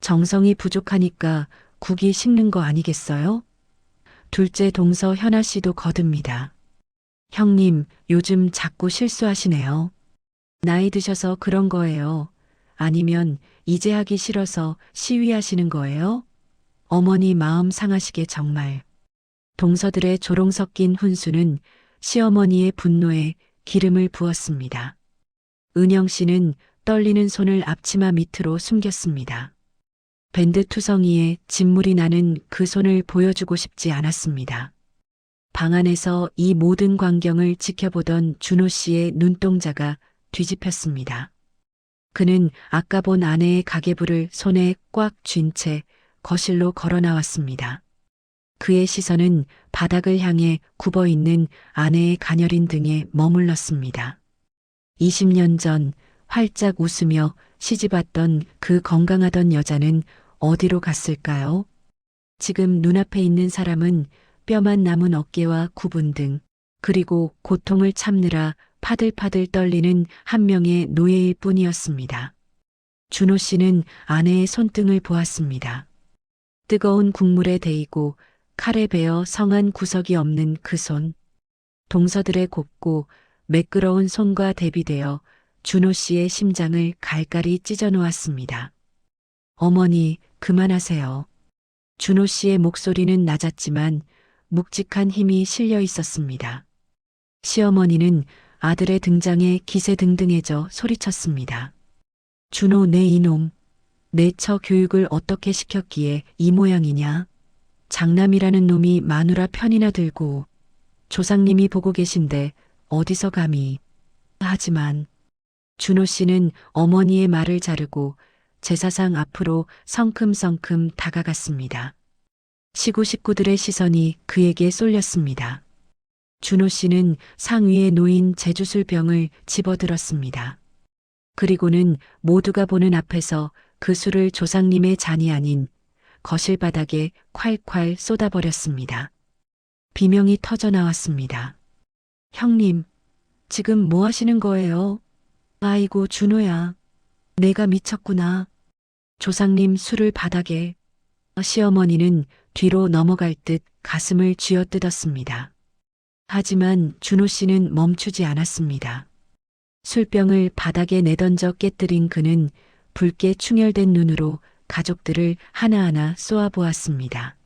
정성이 부족하니까 국이 식는 거 아니겠어요? 둘째 동서 현아 씨도 거듭니다. 형님, 요즘 자꾸 실수하시네요. 나이 드셔서 그런 거예요. 아니면 이제 하기 싫어서 시위하시는 거예요? 어머니 마음 상하시게 정말. 동서들의 조롱 섞인 훈수는 시어머니의 분노에 기름을 부었습니다. 은영 씨는 떨리는 손을 앞치마 밑으로 숨겼습니다. 밴드 투성이에 진물이 나는 그 손을 보여주고 싶지 않았습니다. 방 안에서 이 모든 광경을 지켜보던 준호 씨의 눈동자가 뒤집혔습니다. 그는 아까 본 아내의 가계부를 손에 꽉 쥔 채 거실로 걸어 나왔습니다. 그의 시선은 바닥을 향해 굽어 있는 아내의 가녀린 등에 머물렀습니다. 20년 전 활짝 웃으며 시집왔던 그 건강하던 여자는 어디로 갔을까요? 지금 눈앞에 있는 사람은 뼈만 남은 어깨와 구분 등, 그리고 고통을 참느라 파들파들 떨리는 한 명의 노예일 뿐이었습니다. 준호 씨는 아내의 손등을 보았습니다. 뜨거운 국물에 데이고 칼에 베어 성한 구석이 없는 그 손. 동서들의 곱고 매끄러운 손과 대비되어 준호 씨의 심장을 갈갈이 찢어 놓았습니다. 어머니, 그만하세요. 준호 씨의 목소리는 낮았지만 묵직한 힘이 실려 있었습니다. 시어머니는 아들의 등장에 기세등등해져 소리쳤습니다. 준호, 내 이놈. 내 처 교육을 어떻게 시켰기에 이 모양이냐? 장남이라는 놈이 마누라 편이나 들고 조상님이 보고 계신데 어디서 감히. 하지만 준호 씨는 어머니의 말을 자르고 제사상 앞으로 성큼성큼 다가갔습니다. 시구 식구들의 시선이 그에게 쏠렸습니다. 준호 씨는 상 위에 놓인 제주술병을 집어들었습니다. 그리고는 모두가 보는 앞에서 그 술을 조상님의 잔이 아닌 거실 바닥에 콸콸 쏟아버렸습니다. 비명이 터져 나왔습니다. 형님, 지금 뭐 하시는 거예요? 아이고, 준호야. 내가 미쳤구나. 조상님 술을 바닥에. 시어머니는 뒤로 넘어갈 듯 가슴을 쥐어뜯었습니다. 하지만 준호 씨는 멈추지 않았습니다. 술병을 바닥에 내던져 깨뜨린 그는 붉게 충혈된 눈으로 가족들을 하나하나 쏘아보았습니다.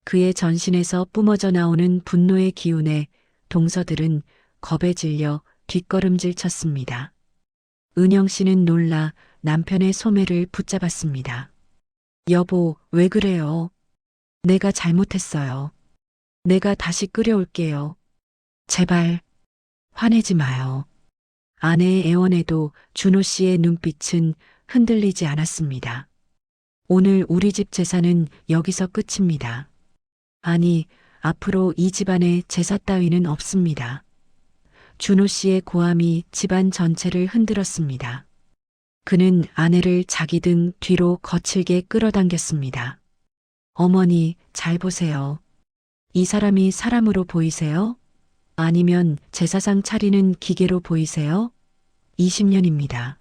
그의 전신에서 뿜어져 나오는 분노의 기운에 동서들은 겁에 질려 뒷걸음질 쳤습니다. 은영 씨는 놀라 남편의 소매를 붙잡았습니다. 여보, 왜 그래요? 내가 잘못했어요. 내가 다시 끓여올게요. 제발, 화내지 마요. 아내의 애원에도 준호 씨의 눈빛은 흔들리지 않았습니다. 오늘 우리 집 제사는 여기서 끝입니다. 아니, 앞으로 이 집안에 제사 따위는 없습니다. 준호 씨의 고함이 집안 전체를 흔들었습니다. 그는 아내를 자기 등 뒤로 거칠게 끌어당겼습니다. 어머니, 잘 보세요. 이 사람이 사람으로 보이세요? 아니면 제사상 차리는 기계로 보이세요? 20년입니다.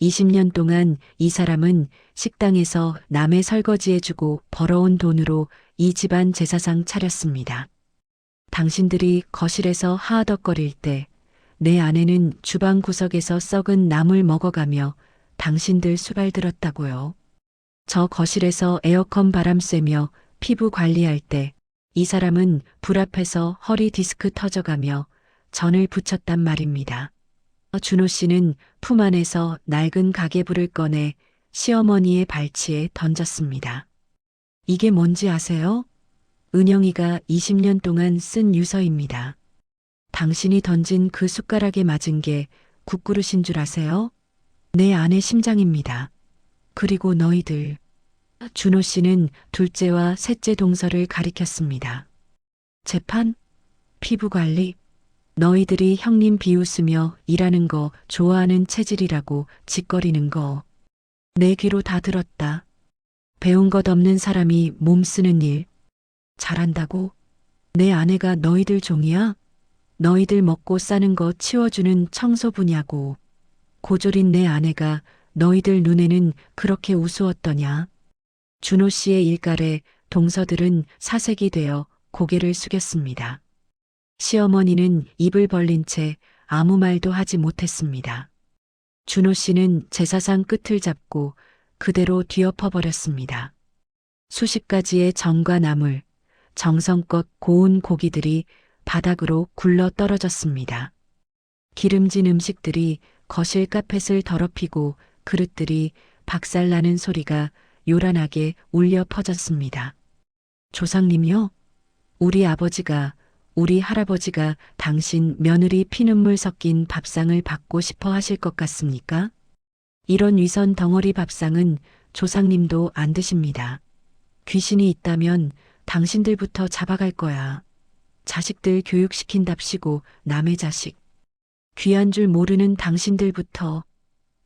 20년 동안 이 사람은 식당에서 남의 설거지해주고 벌어온 돈으로 이 집안 제사상 차렸습니다. 당신들이 거실에서 하하덕거릴 때 내 아내는 주방 구석에서 썩은 나물 먹어가며 당신들 수발 들었다고요. 저 거실에서 에어컨 바람 쐬며 피부 관리할 때 이 사람은 불 앞에서 허리 디스크 터져가며 전을 부쳤단 말입니다. 준호 씨는 품 안에서 낡은 가계부를 꺼내 시어머니의 발치에 던졌습니다. 이게 뭔지 아세요? 은영이가 20년 동안 쓴 유서입니다. 당신이 던진 그 숟가락에 맞은 게 국그릇인 줄 아세요? 내 아내 심장입니다. 그리고 너희들. 준호 씨는 둘째와 셋째 동서를 가리켰습니다. 재판? 피부관리? 너희들이 형님 비웃으며 일하는 거 좋아하는 체질이라고 짓거리는 거. 내 귀로 다 들었다. 배운 것 없는 사람이 몸 쓰는 일. 잘한다고? 내 아내가 너희들 종이야? 너희들 먹고 싸는 거 치워주는 청소부냐고. 고졸인 내 아내가 너희들 눈에는 그렇게 우스웠더냐. 준호 씨의 일갈에 동서들은 사색이 되어 고개를 숙였습니다. 시어머니는 입을 벌린 채 아무 말도 하지 못했습니다. 준호 씨는 제사상 끝을 잡고 그대로 뒤엎어 버렸습니다. 수십 가지의 정과 나물, 정성껏 고운 고기들이 바닥으로 굴러 떨어졌습니다. 기름진 음식들이 거실 카펫을 더럽히고 그릇들이 박살나는 소리가 요란하게 울려 퍼졌습니다. 조상님이요? 우리 아버지가, 우리 할아버지가 당신 며느리 피눈물 섞인 밥상을 받고 싶어 하실 것 같습니까? 이런 위선 덩어리 밥상은 조상님도 안 드십니다. 귀신이 있다면 당신들부터 잡아갈 거야. 자식들 교육시킨답시고 남의 자식. 귀한 줄 모르는 당신들부터.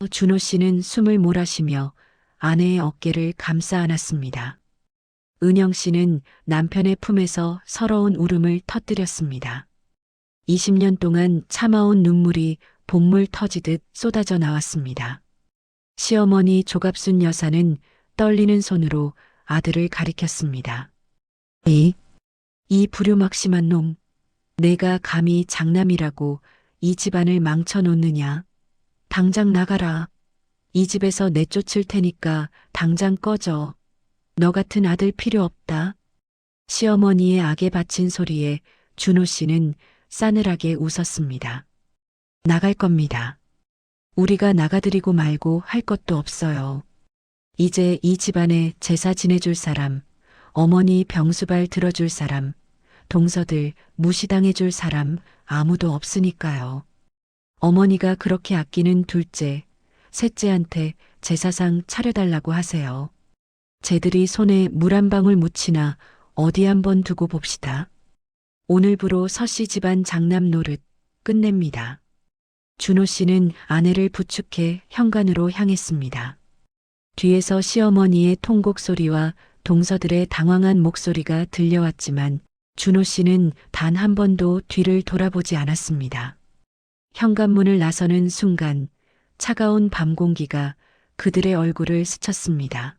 준호 씨는 숨을 몰아쉬며 아내의 어깨를 감싸 안았습니다. 은영 씨는 남편의 품에서 서러운 울음을 터뜨렸습니다. 20년 동안 참아온 눈물이 복물 터지듯 쏟아져 나왔습니다. 시어머니 조갑순 여사는 떨리는 손으로 아들을 가리켰습니다. 이 불효막심한 놈. 내가 감히 장남이라고 이 집안을 망쳐놓느냐. 당장 나가라. 이 집에서 내쫓을 테니까 당장 꺼져. 너 같은 아들 필요 없다. 시어머니의 악에 바친 소리에 준호 씨는 싸늘하게 웃었습니다. 나갈 겁니다. 우리가 나가드리고 말고 할 것도 없어요. 이제 이 집안에 제사 지내줄 사람, 어머니 병수발 들어줄 사람, 동서들 무시당해줄 사람 아무도 없으니까요. 어머니가 그렇게 아끼는 둘째, 셋째한테 제사상 차려달라고 하세요. 쟤들이 손에 물 한 방울 묻히나 어디 한번 두고 봅시다. 오늘부로 서씨 집안 장남 노릇 끝냅니다. 준호 씨는 아내를 부축해 현관으로 향했습니다. 뒤에서 시어머니의 통곡 소리와 동서들의 당황한 목소리가 들려왔지만 준호 씨는 단 한 번도 뒤를 돌아보지 않았습니다. 현관문을 나서는 순간 차가운 밤 공기가 그들의 얼굴을 스쳤습니다.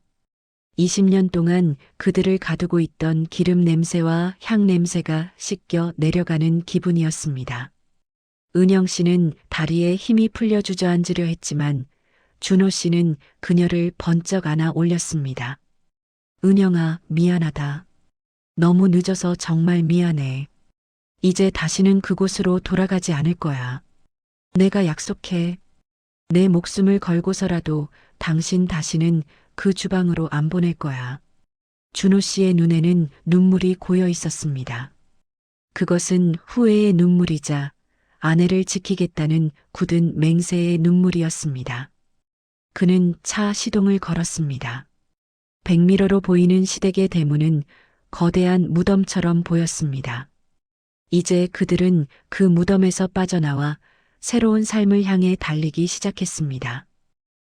20년 동안 그들을 가두고 있던 기름 냄새와 향 냄새가 씻겨 내려가는 기분이었습니다. 은영 씨는 다리에 힘이 풀려 주저앉으려 했지만 준호 씨는 그녀를 번쩍 안아 올렸습니다. 은영아, 미안하다. 너무 늦어서 정말 미안해. 이제 다시는 그곳으로 돌아가지 않을 거야. 내가 약속해. 내 목숨을 걸고서라도 당신 다시는 그 주방으로 안 보낼 거야. 준호 씨의 눈에는 눈물이 고여 있었습니다. 그것은 후회의 눈물이자 아내를 지키겠다는 굳은 맹세의 눈물이었습니다. 그는 차 시동을 걸었습니다. 백미러로 보이는 시댁의 대문은 거대한 무덤처럼 보였습니다. 이제 그들은 그 무덤에서 빠져나와 새로운 삶을 향해 달리기 시작했습니다.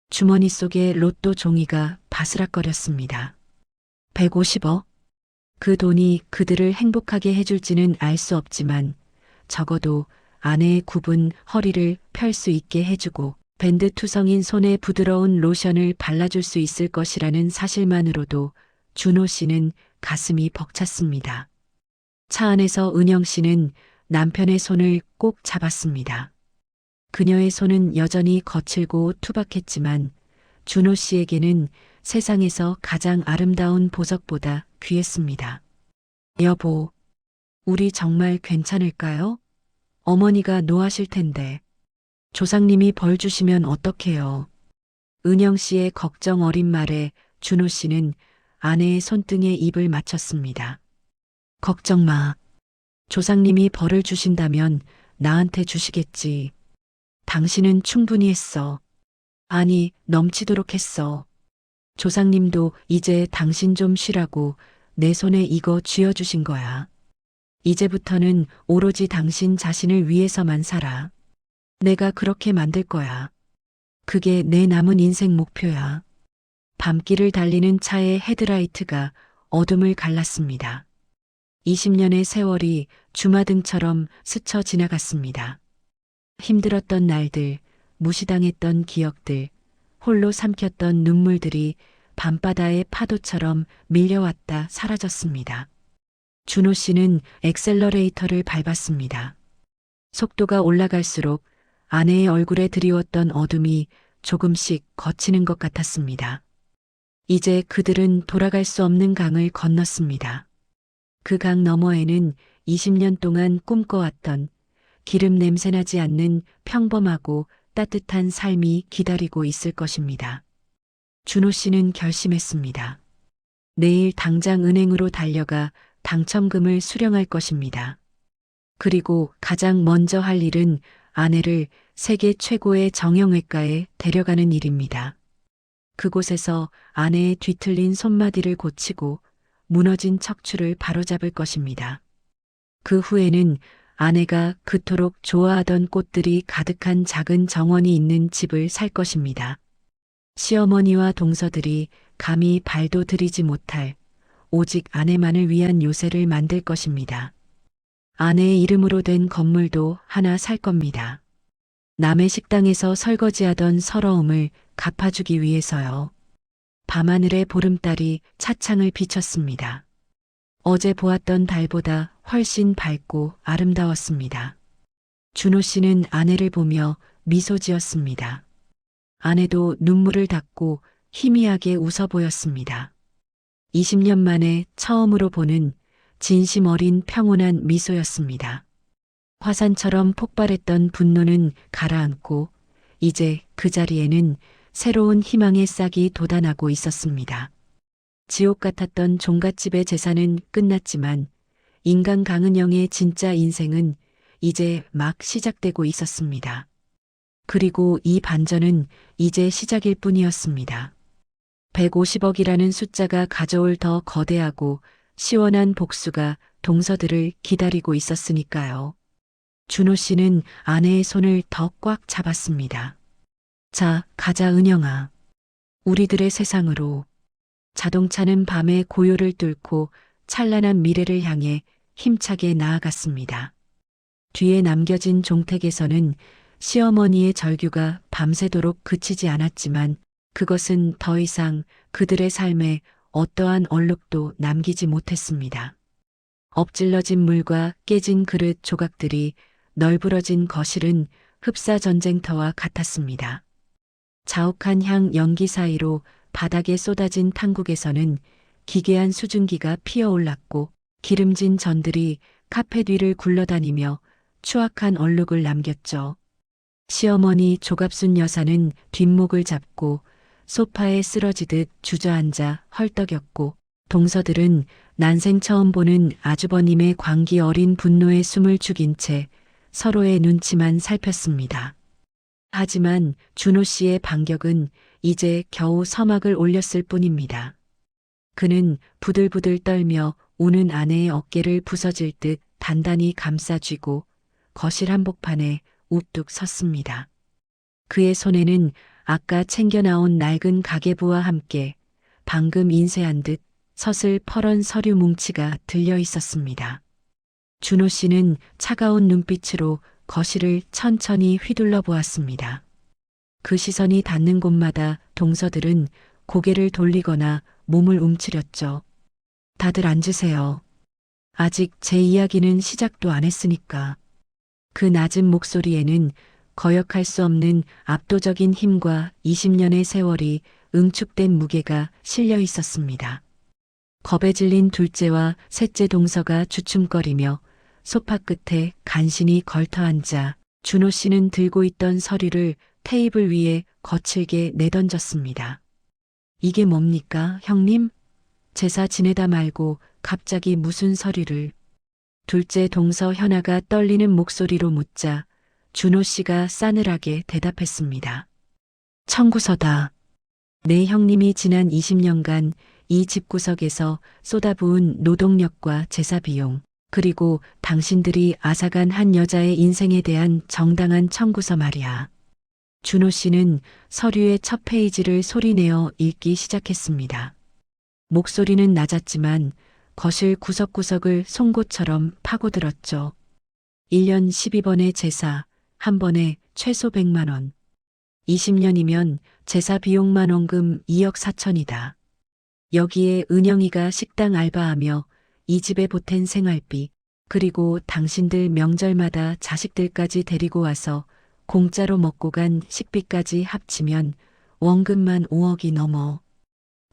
주머니 속에 로또 종이가 바스락거렸습니다. 150억? 그 돈이 그들을 행복하게 해줄지는 알 수 없지만 적어도 아내의 굽은 허리를 펼 수 있게 해주고 밴드 투성인 손에 부드러운 로션을 발라줄 수 있을 것이라는 사실만으로도 준호 씨는 가슴이 벅찼습니다. 차 안에서 은영 씨는 남편의 손을 꼭 잡았습니다. 그녀의 손은 여전히 거칠고 투박했지만 준호 씨에게는 세상에서 가장 아름다운 보석보다 귀했습니다. 여보, 우리 정말 괜찮을까요? 어머니가 노하실 텐데. 조상님이 벌 주시면 어떡해요? 은영 씨의 걱정 어린 말에 준호 씨는 아내의 손등에 입을 맞췄습니다. 걱정 마. 조상님이 벌을 주신다면 나한테 주시겠지. 당신은 충분히 했어. 아니, 넘치도록 했어. 조상님도 이제 당신 좀 쉬라고 내 손에 이거 쥐어주신 거야. 이제부터는 오로지 당신 자신을 위해서만 살아. 내가 그렇게 만들 거야. 그게 내 남은 인생 목표야. 밤길을 달리는 차의 헤드라이트가 어둠을 갈랐습니다. 20년의 세월이 주마등처럼 스쳐 지나갔습니다. 힘들었던 날들, 무시당했던 기억들, 홀로 삼켰던 눈물들이 밤바다의 파도처럼 밀려왔다 사라졌습니다. 준호 씨는 엑셀러레이터를 밟았습니다. 속도가 올라갈수록 아내의 얼굴에 드리웠던 어둠이 조금씩 걷히는 것 같았습니다. 이제 그들은 돌아갈 수 없는 강을 건넜습니다. 그 강 너머에는 20년 동안 꿈꿔왔던 기름 냄새나지 않는 평범하고 따뜻한 삶이 기다리고 있을 것입니다. 준호 씨는 결심했습니다. 내일 당장 은행으로 달려가 당첨금을 수령할 것입니다. 그리고 가장 먼저 할 일은 아내를 세계 최고의 정형외과에 데려가는 일입니다. 그곳에서 아내의 뒤틀린 손마디를 고치고 무너진 척추를 바로잡을 것입니다. 그 후에는 아내가 그토록 좋아하던 꽃들이 가득한 작은 정원이 있는 집을 살 것입니다. 시어머니와 동서들이 감히 발도 들이지 못할 오직 아내만을 위한 요새를 만들 것입니다. 아내의 이름으로 된 건물도 하나 살 겁니다. 남의 식당에서 설거지하던 서러움을 갚아주기 위해서요. 밤하늘의 보름달이 차창을 비쳤습니다. 어제 보았던 달보다 훨씬 밝고 아름다웠습니다. 준호 씨는 아내를 보며 미소 지었습니다. 아내도 눈물을 닦고 희미하게 웃어 보였습니다. 20년 만에 처음으로 보는 진심 어린 평온한 미소였습니다. 화산처럼 폭발했던 분노는 가라앉고 이제 그 자리에는 새로운 희망의 싹이 돋아나고 있었습니다. 지옥 같았던 종갓집의 제사는 끝났지만 인간 강은영의 진짜 인생은 이제 막 시작되고 있었습니다. 그리고 이 반전은 이제 시작일 뿐이었습니다. 150억이라는 숫자가 가져올 더 거대하고 시원한 복수가 동서들을 기다리고 있었으니까요. 준호 씨는 아내의 손을 더 꽉 잡았습니다. 자, 가자 은영아. 우리들의 세상으로. 자동차는 밤의 고요를 뚫고 찬란한 미래를 향해 힘차게 나아갔습니다. 뒤에 남겨진 종택에서는 시어머니의 절규가 밤새도록 그치지 않았지만 그것은 더 이상 그들의 삶에 어떠한 얼룩도 남기지 못했습니다. 엎질러진 물과 깨진 그릇 조각들이 널브러진 거실은 흡사 전쟁터와 같았습니다. 자욱한 향 연기 사이로 바닥에 쏟아진 탕국에서는 기괴한 수증기가 피어올랐고 기름진 전들이 카페 뒤를 굴러다니며 추악한 얼룩을 남겼죠. 시어머니 조갑순 여사는 뒷목을 잡고 소파에 쓰러지듯 주저앉아 헐떡였고 동서들은 난생 처음 보는 아주버님의 광기 어린 분노에 숨을 죽인 채 서로의 눈치만 살폈습니다. 하지만 준호 씨의 반격은 이제 겨우 서막을 올렸을 뿐입니다. 그는 부들부들 떨며 우는 아내의 어깨를 부서질 듯 단단히 감싸쥐고 거실 한복판에 우뚝 섰습니다. 그의 손에는 아까 챙겨 나온 낡은 가계부와 함께 방금 인쇄한 듯 서슬 퍼런 서류 뭉치가 들려 있었습니다. 준호 씨는 차가운 눈빛으로 거실을 천천히 휘둘러 보았습니다. 그 시선이 닿는 곳마다 동서들은 고개를 돌리거나 몸을 움츠렸죠. 다들 앉으세요. 아직 제 이야기는 시작도 안 했으니까. 그 낮은 목소리에는 거역할 수 없는 압도적인 힘과 20년의 세월이 응축된 무게가 실려 있었습니다. 겁에 질린 둘째와 셋째 동서가 주춤거리며 소파 끝에 간신히 걸터앉아 준호 씨는 들고 있던 서류를 테이블 위에 거칠게 내던졌습니다. 이게 뭡니까, 형님? 제사 지내다 말고 갑자기 무슨 서류를? 둘째 동서 현아가 떨리는 목소리로 묻자 준호 씨가 싸늘하게 대답했습니다. 청구서다. 내 형님이 지난 20년간 이 집구석에서 쏟아부은 노동력과 제사 비용, 그리고 당신들이 앗아간 한 여자의 인생에 대한 정당한 청구서 말이야. 준호 씨는 서류의 첫 페이지를 소리내어 읽기 시작했습니다. 목소리는 낮았지만 거실 구석구석을 송곳처럼 파고들었죠. 1년 12번의 제사, 한 번에 최소 100만 원. 20년이면 제사 비용만 원금 2억 4천이다. 여기에 은영이가 식당 알바하며 이 집에 보탠 생활비, 그리고 당신들 명절마다 자식들까지 데리고 와서 공짜로 먹고 간 식비까지 합치면 원금만 5억이 넘어.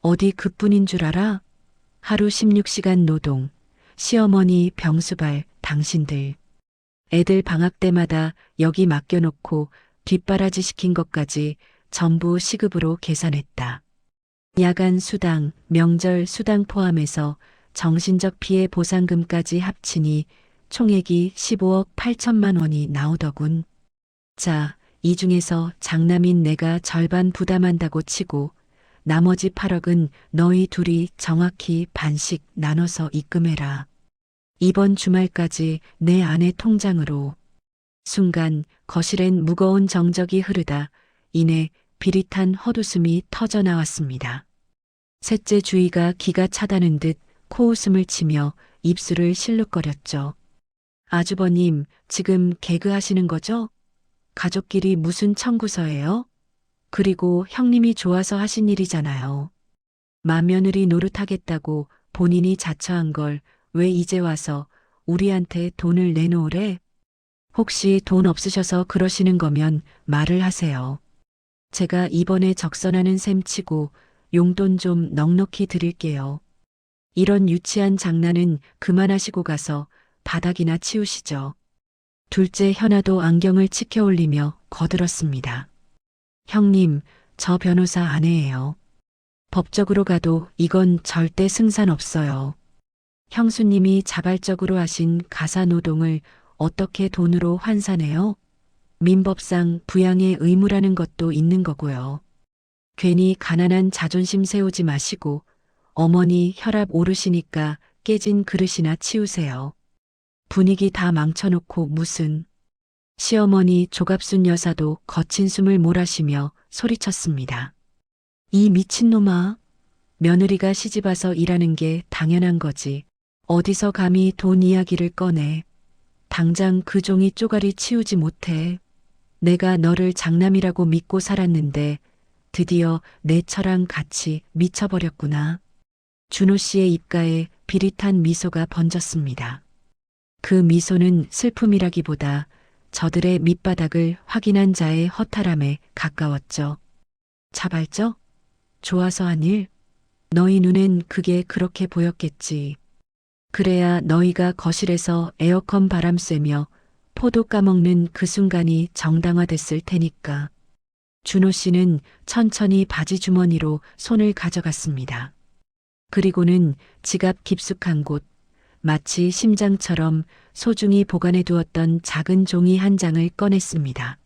어디 그뿐인 줄 알아? 하루 16시간 노동, 시어머니 병수발, 당신들. 애들 방학 때마다 여기 맡겨놓고 뒷바라지 시킨 것까지 전부 시급으로 계산했다. 야간 수당, 명절 수당 포함해서 정신적 피해 보상금까지 합치니 총액이 15억 8천만 원이 나오더군. 자, 이 중에서 장남인 내가 절반 부담한다고 치고 나머지 8억은 너희 둘이 정확히 반씩 나눠서 입금해라. 이번 주말까지 내 아내 통장으로. 순간 거실엔 무거운 정적이 흐르다 이내 비릿한 헛웃음이 터져 나왔습니다. 셋째 주위가 기가 차다는 듯 코웃음을 치며 입술을 실룩거렸죠. 아주버님, 지금 개그하시는 거죠? 가족끼리 무슨 청구서예요? 그리고 형님이 좋아서 하신 일이잖아요. 맏며느리 노릇하겠다고 본인이 자처한 걸 왜 이제 와서 우리한테 돈을 내놓으래? 혹시 돈 없으셔서 그러시는 거면 말을 하세요. 제가 이번에 적선하는 셈 치고 용돈 좀 넉넉히 드릴게요. 이런 유치한 장난은 그만하시고 가서 바닥이나 치우시죠. 둘째 현아도 안경을 치켜 올리며 거들었습니다. 형님, 저 변호사 아내예요. 법적으로 가도 이건 절대 승산 없어요. 형수님이 자발적으로 하신 가사 노동을 어떻게 돈으로 환산해요? 민법상 부양의 의무라는 것도 있는 거고요. 괜히 가난한 자존심 세우지 마시고 어머니 혈압 오르시니까 깨진 그릇이나 치우세요. 분위기 다 망쳐놓고 무슨. 시어머니 조갑순 여사도 거친 숨을 몰아쉬며 소리쳤습니다. 이 미친놈아. 며느리가 시집와서 일하는 게 당연한 거지. 어디서 감히 돈 이야기를 꺼내. 당장 그 종이 쪼가리 치우지 못해. 내가 너를 장남이라고 믿고 살았는데 드디어 내 처랑 같이 미쳐버렸구나. 준호 씨의 입가에 비릿한 미소가 번졌습니다. 그 미소는 슬픔이라기보다 저들의 밑바닥을 확인한 자의 허탈함에 가까웠죠. 자발적? 좋아서 한 일? 너희 눈엔 그게 그렇게 보였겠지. 그래야 너희가 거실에서 에어컨 바람 쐬며 포도 까먹는 그 순간이 정당화됐을 테니까. 준호 씨는 천천히 바지 주머니로 손을 가져갔습니다. 그리고는 지갑 깊숙한 곳, 마치 심장처럼 소중히 보관해 두었던 작은 종이 한 장을 꺼냈습니다.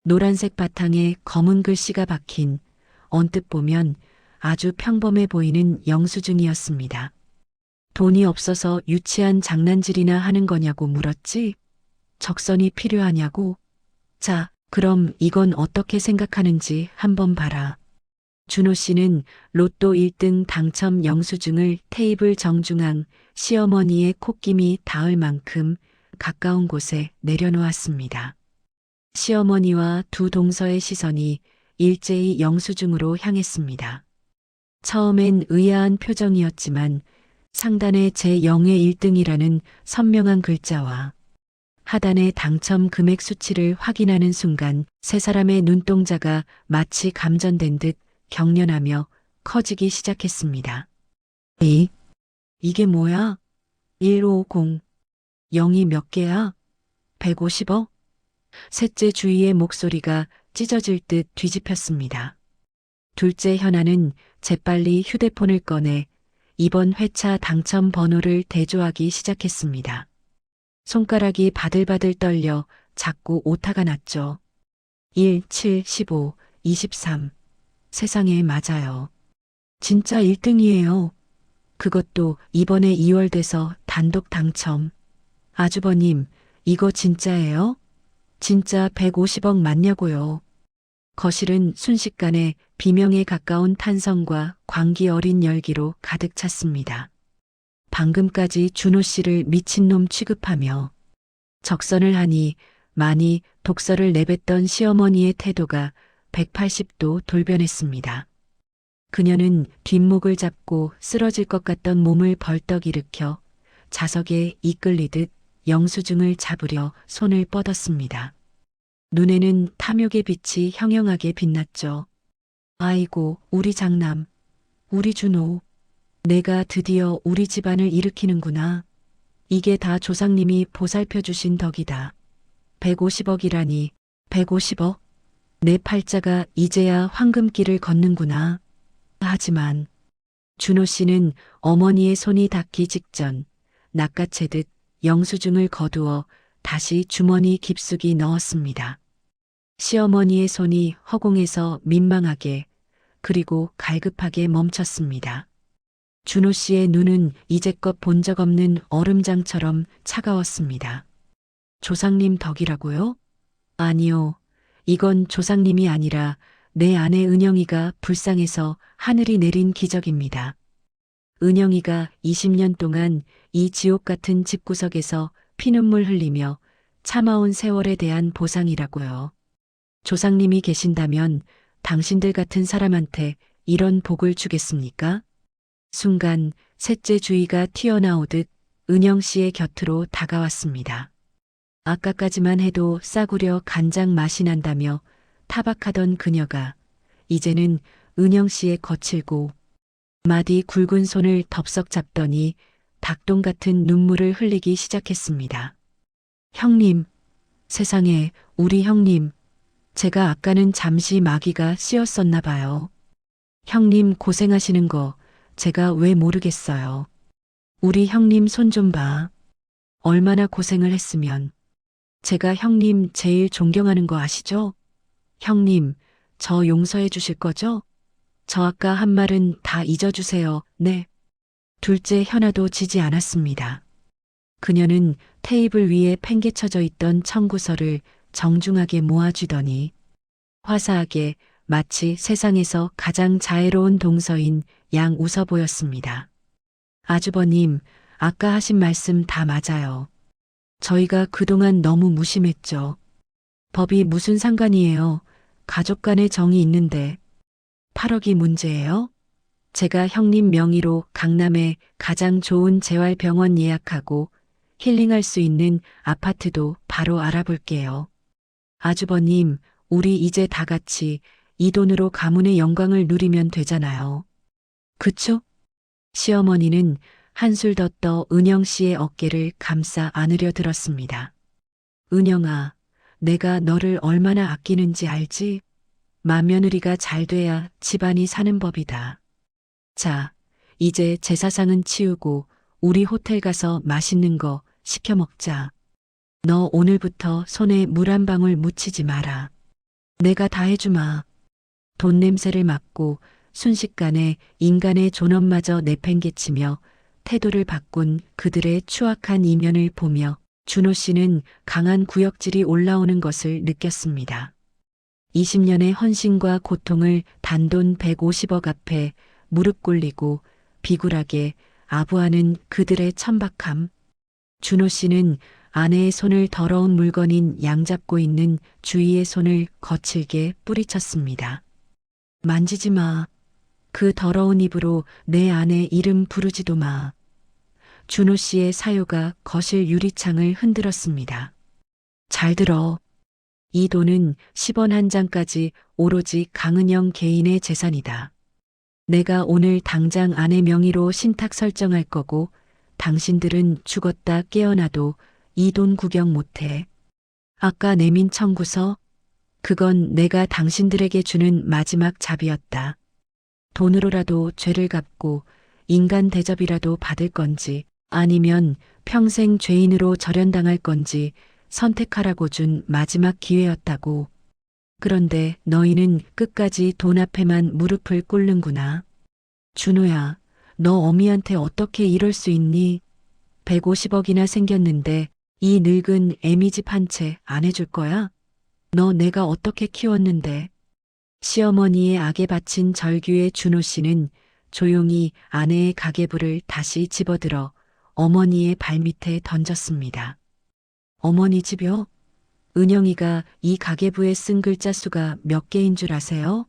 노란색 바탕에 검은 글씨가 박힌, 언뜻 보면 아주 평범해 보이는 영수증이었습니다. 돈이 없어서 유치한 장난질이나 하는 거냐고 물었지? 적선이 필요하냐고? 자, 그럼 이건 어떻게 생각하는지 한번 봐라. 준호 씨는 로또 1등 당첨 영수증을 테이블 정중앙 시어머니의 콧김이 닿을 만큼 가까운 곳에 내려놓았습니다. 시어머니와 두 동서의 시선이 일제히 영수증으로 향했습니다. 처음엔 의아한 표정이었지만 상단에 제0의 1등이라는 선명한 글자와 하단의 당첨 금액 수치를 확인하는 순간 세 사람의 눈동자가 마치 감전된 듯 경련하며 커지기 시작했습니다. 이게 뭐야? 150. 0이 몇 개야? 150억? 셋째 주위의 목소리가 찢어질 듯 뒤집혔습니다. 둘째 현아는 재빨리 휴대폰을 꺼내 이번 회차 당첨 번호를 대조하기 시작했습니다. 손가락이 바들바들 떨려 자꾸 오타가 났죠. 1, 7, 15, 23. 세상에 맞아요. 진짜 1등이에요. 그것도 이번에 2월 돼서 단독 당첨. 아주버님, 이거 진짜예요? 진짜 150억 맞냐고요. 거실은 순식간에 비명에 가까운 탄성과 광기 어린 열기로 가득 찼습니다. 방금까지 준호 씨를 미친놈 취급하며 적선을 하니 많이 독서를 내뱉던 시어머니의 태도가 180도 돌변했습니다. 그녀는 뒷목을 잡고 쓰러질 것 같던 몸을 벌떡 일으켜 자석에 이끌리듯 영수증을 잡으려 손을 뻗었습니다. 눈에는 탐욕의 빛이 형형하게 빛났죠. 아이고, 우리 장남, 우리 준호. 내가 드디어 우리 집안을 일으키는구나. 이게 다 조상님이 보살펴 주신 덕이다. 150억이라니, 150억? 내 팔자가 이제야 황금길을 걷는구나. 하지만 준호 씨는 어머니의 손이 닿기 직전 낚아채듯 영수증을 거두어 다시 주머니 깊숙이 넣었습니다. 시어머니의 손이 허공에서 민망하게 그리고 갈급하게 멈췄습니다. 준호 씨의 눈은 이제껏 본 적 없는 얼음장처럼 차가웠습니다. 조상님 덕이라고요? 아니요. 이건 조상님이 아니라 내 아내 은영이가 불쌍해서 하늘이 내린 기적입니다. 은영이가 20년 동안 이 지옥 같은 집구석에서 피눈물 흘리며 참아온 세월에 대한 보상이라고요. 조상님이 계신다면 당신들 같은 사람한테 이런 복을 주겠습니까? 순간 셋째 주의가 튀어나오듯 은영 씨의 곁으로 다가왔습니다. 아까까지만 해도 싸구려 간장 맛이 난다며 타박하던 그녀가 이제는 은영 씨의 거칠고 마디 굵은 손을 덥석 잡더니 닭똥 같은 눈물을 흘리기 시작했습니다. 형님, 세상에, 우리 형님. 제가 아까는 잠시 마귀가 씌었었나 봐요. 형님 고생하시는 거 제가 왜 모르겠어요. 우리 형님 손 좀 봐. 얼마나 고생을 했으면. 제가 형님 제일 존경하는 거 아시죠? 형님, 저 용서해 주실 거죠? 저 아까 한 말은 다 잊어주세요. 네. 둘째 현아도 지지 않았습니다. 그녀는 테이블 위에 팽개쳐져 있던 청구서를 정중하게 모아주더니 화사하게 마치 세상에서 가장 자애로운 동서인 양 웃어 보였습니다. 아주버님, 아까 하신 말씀 다 맞아요. 저희가 그동안 너무 무심했죠. 법이 무슨 상관이에요. 가족 간의 정이 있는데. 8억이 문제예요? 제가 형님 명의로 강남에 가장 좋은 재활병원 예약하고 힐링할 수 있는 아파트도 바로 알아볼게요. 아주버님, 우리 이제 다 같이 이 돈으로 가문의 영광을 누리면 되잖아요. 그쵸? 시어머니는 한술 더 떠 은영 씨의 어깨를 감싸 안으려 들었습니다. 은영아, 내가 너를 얼마나 아끼는지 알지? 맏며느리가 잘 돼야 집안이 사는 법이다. 자, 이제 제사상은 치우고 우리 호텔 가서 맛있는 거 시켜 먹자. 너 오늘부터 손에 물 한 방울 묻히지 마라. 내가 다 해주마. 돈 냄새를 맡고 순식간에 인간의 존엄마저 내팽개치며 태도를 바꾼 그들의 추악한 이면을 보며 준호 씨는 강한 구역질이 올라오는 것을 느꼈습니다. 20년의 헌신과 고통을 단돈 150억 앞에 무릎 꿇리고 비굴하게 아부하는 그들의 천박함. 준호 씨는 아내의 손을 더러운 물건인 양 잡고 있는 주위의 손을 거칠게 뿌리쳤습니다. 만지지 마. 그 더러운 입으로 내 아내 이름 부르지도 마. 준호 씨의 사요가 거실 유리창을 흔들었습니다. 잘 들어. 이 돈은 10원 한 장까지 오로지 강은영 개인의 재산이다. 내가 오늘 당장 아내 명의로 신탁 설정할 거고 당신들은 죽었다 깨어나도 이 돈 구경 못해. 아까 내민 청구서? 그건 내가 당신들에게 주는 마지막 잡이었다. 돈으로라도 죄를 갚고 인간 대접이라도 받을 건지 아니면 평생 죄인으로 절연당할 건지 선택하라고 준 마지막 기회였다고. 그런데 너희는 끝까지 돈 앞에만 무릎을 꿇는구나. 준호야, 너 어미한테 어떻게 이럴 수 있니? 150억이나 생겼는데 이 늙은 애미 집 한 채 안 해줄 거야? 너 내가 어떻게 키웠는데. 시어머니의 악에 바친 절규의 준호 씨는 조용히 아내의 가계부를 다시 집어들어 어머니의 발밑에 던졌습니다. 어머니 집요? 은영이가 이 가계부에 쓴 글자 수가 몇 개인 줄 아세요?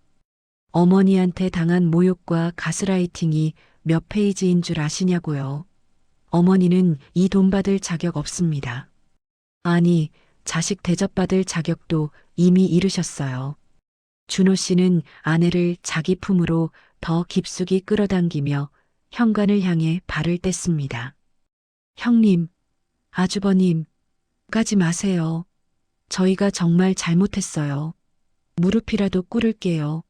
어머니한테 당한 모욕과 가스라이팅이 몇 페이지인 줄 아시냐고요. 어머니는 이 돈 받을 자격 없습니다. 아니, 자식 대접받을 자격도 이미 잃으셨어요. 준호 씨는 아내를 자기 품으로 더 깊숙이 끌어당기며 현관을 향해 발을 뗐습니다. 형님, 아주버님, 가지 마세요. 저희가 정말 잘못했어요. 무릎이라도 꿇을게요.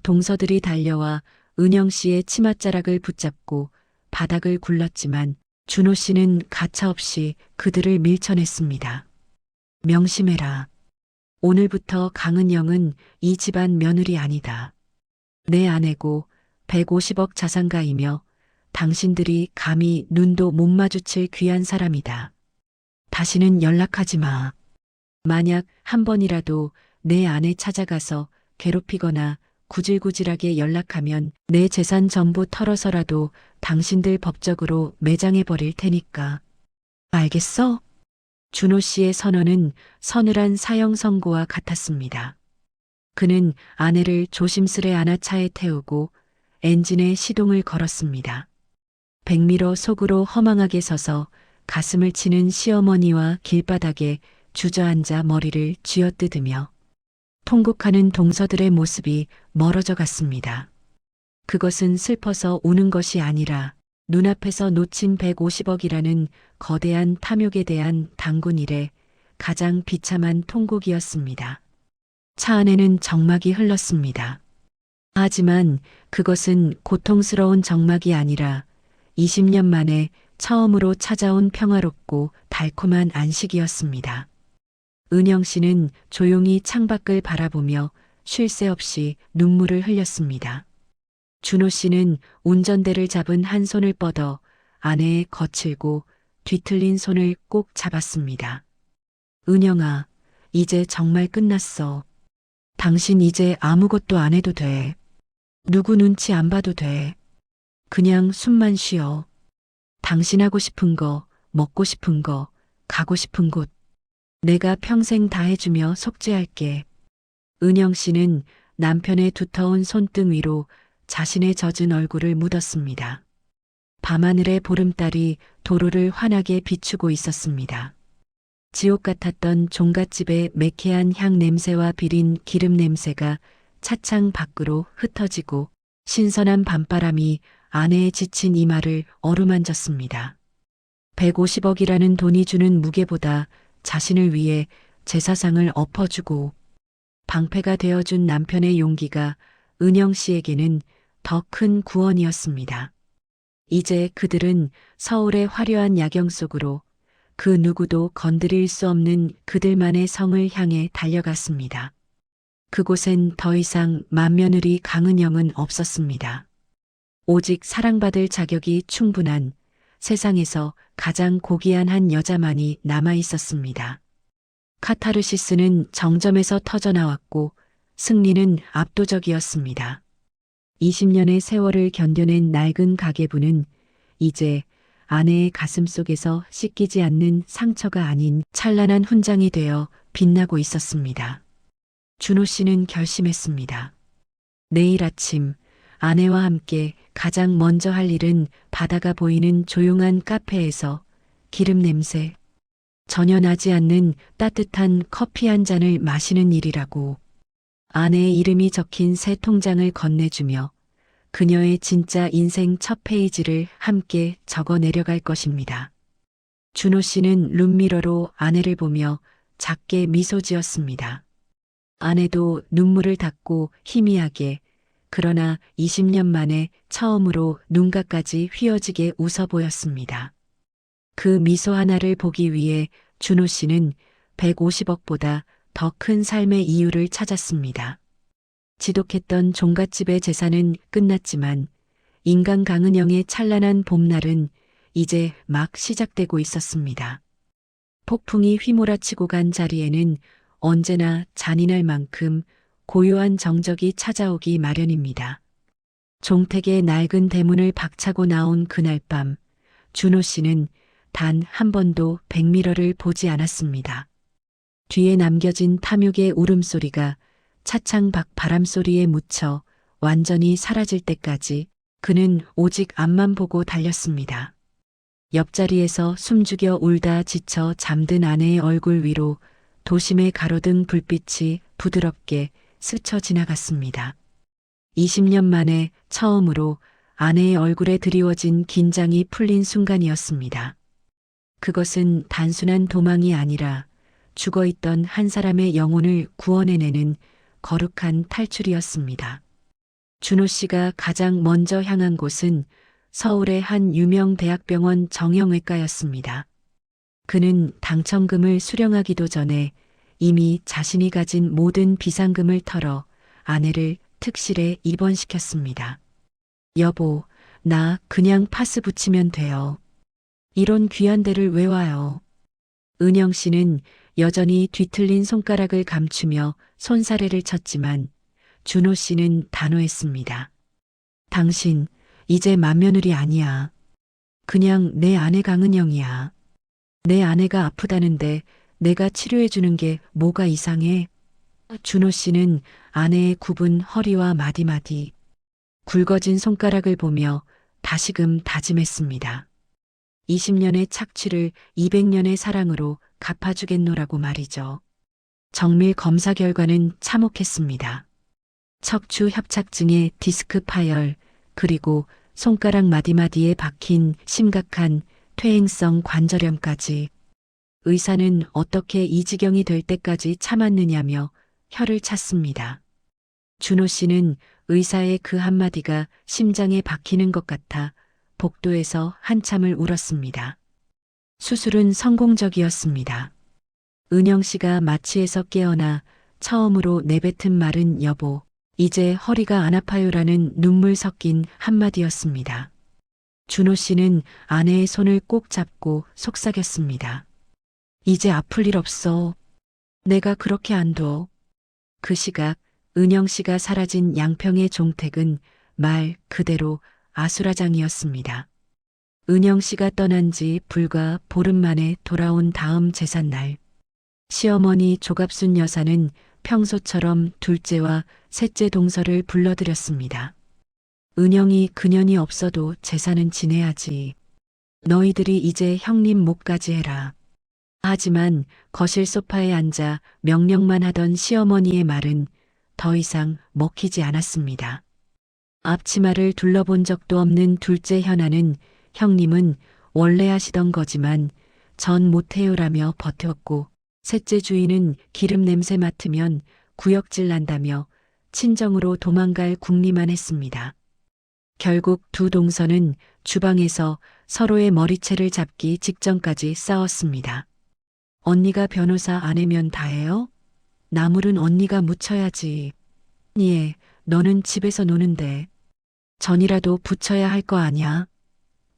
동서들이 달려와 은영 씨의 치맛자락을 붙잡고 바닥을 굴렀지만 준호 씨는 가차없이 그들을 밀쳐냈습니다. 명심해라. 오늘부터 강은영은 이 집안 며느리 아니다. 내 아내고 150억 자산가이며 당신들이 감히 눈도 못 마주칠 귀한 사람이다. 다시는 연락하지 마. 만약 한 번이라도 내 아내 찾아가서 괴롭히거나 구질구질하게 연락하면 내 재산 전부 털어서라도 당신들 법적으로 매장해버릴 테니까. 알겠어? 준호 씨의 선언은 서늘한 사형 선고와 같았습니다. 그는 아내를 조심스레 안아 차에 태우고 엔진에 시동을 걸었습니다. 백미러 속으로 허망하게 서서 가슴을 치는 시어머니와 길바닥에 주저앉아 머리를 쥐어뜯으며 통곡하는 동서들의 모습이 멀어져 갔습니다. 그것은 슬퍼서 우는 것이 아니라 눈앞에서 놓친 150억이라는 거대한 탐욕에 대한 단군 일의 가장 비참한 통곡이었습니다. 차 안에는 정막이 흘렀습니다. 하지만 그것은 고통스러운 정막이 아니라 20년 만에 처음으로 찾아온 평화롭고 달콤한 안식이었습니다. 은영 씨는 조용히 창밖을 바라보며 쉴 새 없이 눈물을 흘렸습니다. 준호 씨는 운전대를 잡은 한 손을 뻗어 아내의 거칠고 뒤틀린 손을 꼭 잡았습니다. 은영아, 이제 정말 끝났어. 당신 이제 아무것도 안 해도 돼. 누구 눈치 안 봐도 돼. 그냥 숨만 쉬어. 당신 하고 싶은 거, 먹고 싶은 거, 가고 싶은 곳. 내가 평생 다 해주며 속죄할게. 은영 씨는 남편의 두터운 손등 위로 자신의 젖은 얼굴을 묻었습니다. 밤하늘의 보름달이 도로를 환하게 비추고 있었습니다. 지옥 같았던 종갓집의 매캐한 향 냄새와 비린 기름 냄새가 차창 밖으로 흩어지고 신선한 밤바람이 아내의 지친 이마를 어루만졌습니다. 150억이라는 돈이 주는 무게보다 자신을 위해 제사상을 엎어주고 방패가 되어준 남편의 용기가 은영 씨에게는 더 큰 구원이었습니다. 이제 그들은 서울의 화려한 야경 속으로 그 누구도 건드릴 수 없는 그들만의 성을 향해 달려갔습니다. 그곳엔 더 이상 맏며느리 강은영은 없었습니다. 오직 사랑받을 자격이 충분한 세상에서 가장 고귀한 한 여자만이 남아 있었습니다. 카타르시스는 정점에서 터져나왔고 승리는 압도적이었습니다. 20년의 세월을 견뎌낸 낡은 가계부는 이제 아내의 가슴 속에서 씻기지 않는 상처가 아닌 찬란한 훈장이 되어 빛나고 있었습니다. 준호 씨는 결심했습니다. 내일 아침 아내와 함께 가장 먼저 할 일은 바다가 보이는 조용한 카페에서 기름 냄새, 전혀 나지 않는 따뜻한 커피 한 잔을 마시는 일이라고. 아내의 이름이 적힌 새 통장을 건네주며 그녀의 진짜 인생 첫 페이지를 함께 적어 내려갈 것입니다. 준호 씨는 룸미러로 아내를 보며 작게 미소 지었습니다. 아내도 눈물을 닦고 희미하게 그러나 20년 만에 처음으로 눈가까지 휘어지게 웃어 보였습니다. 그 미소 하나를 보기 위해 준호 씨는 150억보다 더 큰 삶의 이유를 찾았습니다. 지독했던 종갓집의 제사는 끝났지만 인간 강은영의 찬란한 봄날은 이제 막 시작되고 있었습니다. 폭풍이 휘몰아치고 간 자리에는 언제나 잔인할 만큼 고요한 정적이 찾아오기 마련입니다. 종택의 낡은 대문을 박차고 나온 그날 밤, 준호 씨는 단 한 번도 백미러를 보지 않았습니다. 뒤에 남겨진 탐욕의 울음소리가 차창 밖 바람소리에 묻혀 완전히 사라질 때까지 그는 오직 앞만 보고 달렸습니다. 옆자리에서 숨죽여 울다 지쳐 잠든 아내의 얼굴 위로 도심의 가로등 불빛이 부드럽게 스쳐 지나갔습니다. 20년 만에 처음으로 아내의 얼굴에 드리워진 긴장이 풀린 순간이었습니다. 그것은 단순한 도망이 아니라 죽어있던 한 사람의 영혼을 구원해내는 거룩한 탈출이었습니다. 준호 씨가 가장 먼저 향한 곳은 서울의 한 유명 대학병원 정형외과였습니다. 그는 당첨금을 수령하기도 전에 이미 자신이 가진 모든 비상금을 털어 아내를 특실에 입원시켰습니다. 여보, 나 그냥 파스 붙이면 돼요. 이런 귀한 데를 왜 와요? 은영 씨는 여전히 뒤틀린 손가락을 감추며 손사래를 쳤지만 준호 씨는 단호했습니다. 당신 이제 맏며느리 아니야. 그냥 내 아내 강은영이야. 내 아내가 아프다는데 내가 치료해주는 게 뭐가 이상해? 준호 씨는 아내의 굽은 허리와 마디마디, 굵어진 손가락을 보며 다시금 다짐했습니다. 20년의 착취를 200년의 사랑으로 갚아주겠노라고 말이죠. 정밀 검사 결과는 참혹했습니다. 척추 협착증의 디스크 파열, 그리고 손가락 마디마디에 박힌 심각한 퇴행성 관절염까지. 의사는 어떻게 이 지경이 될 때까지 참았느냐며 혀를 찼습니다. 준호 씨는 의사의 그 한마디가 심장에 박히는 것 같아 복도에서 한참을 울었습니다. 수술은 성공적이었습니다. 은영 씨가 마취에서 깨어나 처음으로 내뱉은 말은 여보, 이제 허리가 안 아파요라는 눈물 섞인 한마디였습니다. 준호 씨는 아내의 손을 꼭 잡고 속삭였습니다. 이제 아플 일 없어. 내가 그렇게 안 둬. 그 시각 은영 씨가 사라진 양평의 종택은 말 그대로 아수라장이었습니다. 은영 씨가 떠난 지 불과 보름 만에 돌아온 다음 제삿날, 시어머니 조갑순 여사는 평소처럼 둘째와 셋째 동서를 불러들였습니다. 은영이 그년이 없어도 제사는 지내야지. 너희들이 이제 형님 몫까지 해라. 하지만 거실 소파에 앉아 명령만 하던 시어머니의 말은 더 이상 먹히지 않았습니다. 앞치마를 둘러본 적도 없는 둘째 현아는 형님은 원래 하시던 거지만 전 못해요라며 버텼고, 셋째 주인은 기름 냄새 맡으면 구역질 난다며 친정으로 도망갈 궁리만 했습니다. 결국 두 동서는 주방에서 서로의 머리채를 잡기 직전까지 싸웠습니다. 언니가 변호사 아내면 다해요? 나물은 언니가 묻혀야지. 예, 너는 집에서 노는데 전이라도 붙여야 할 거 아냐?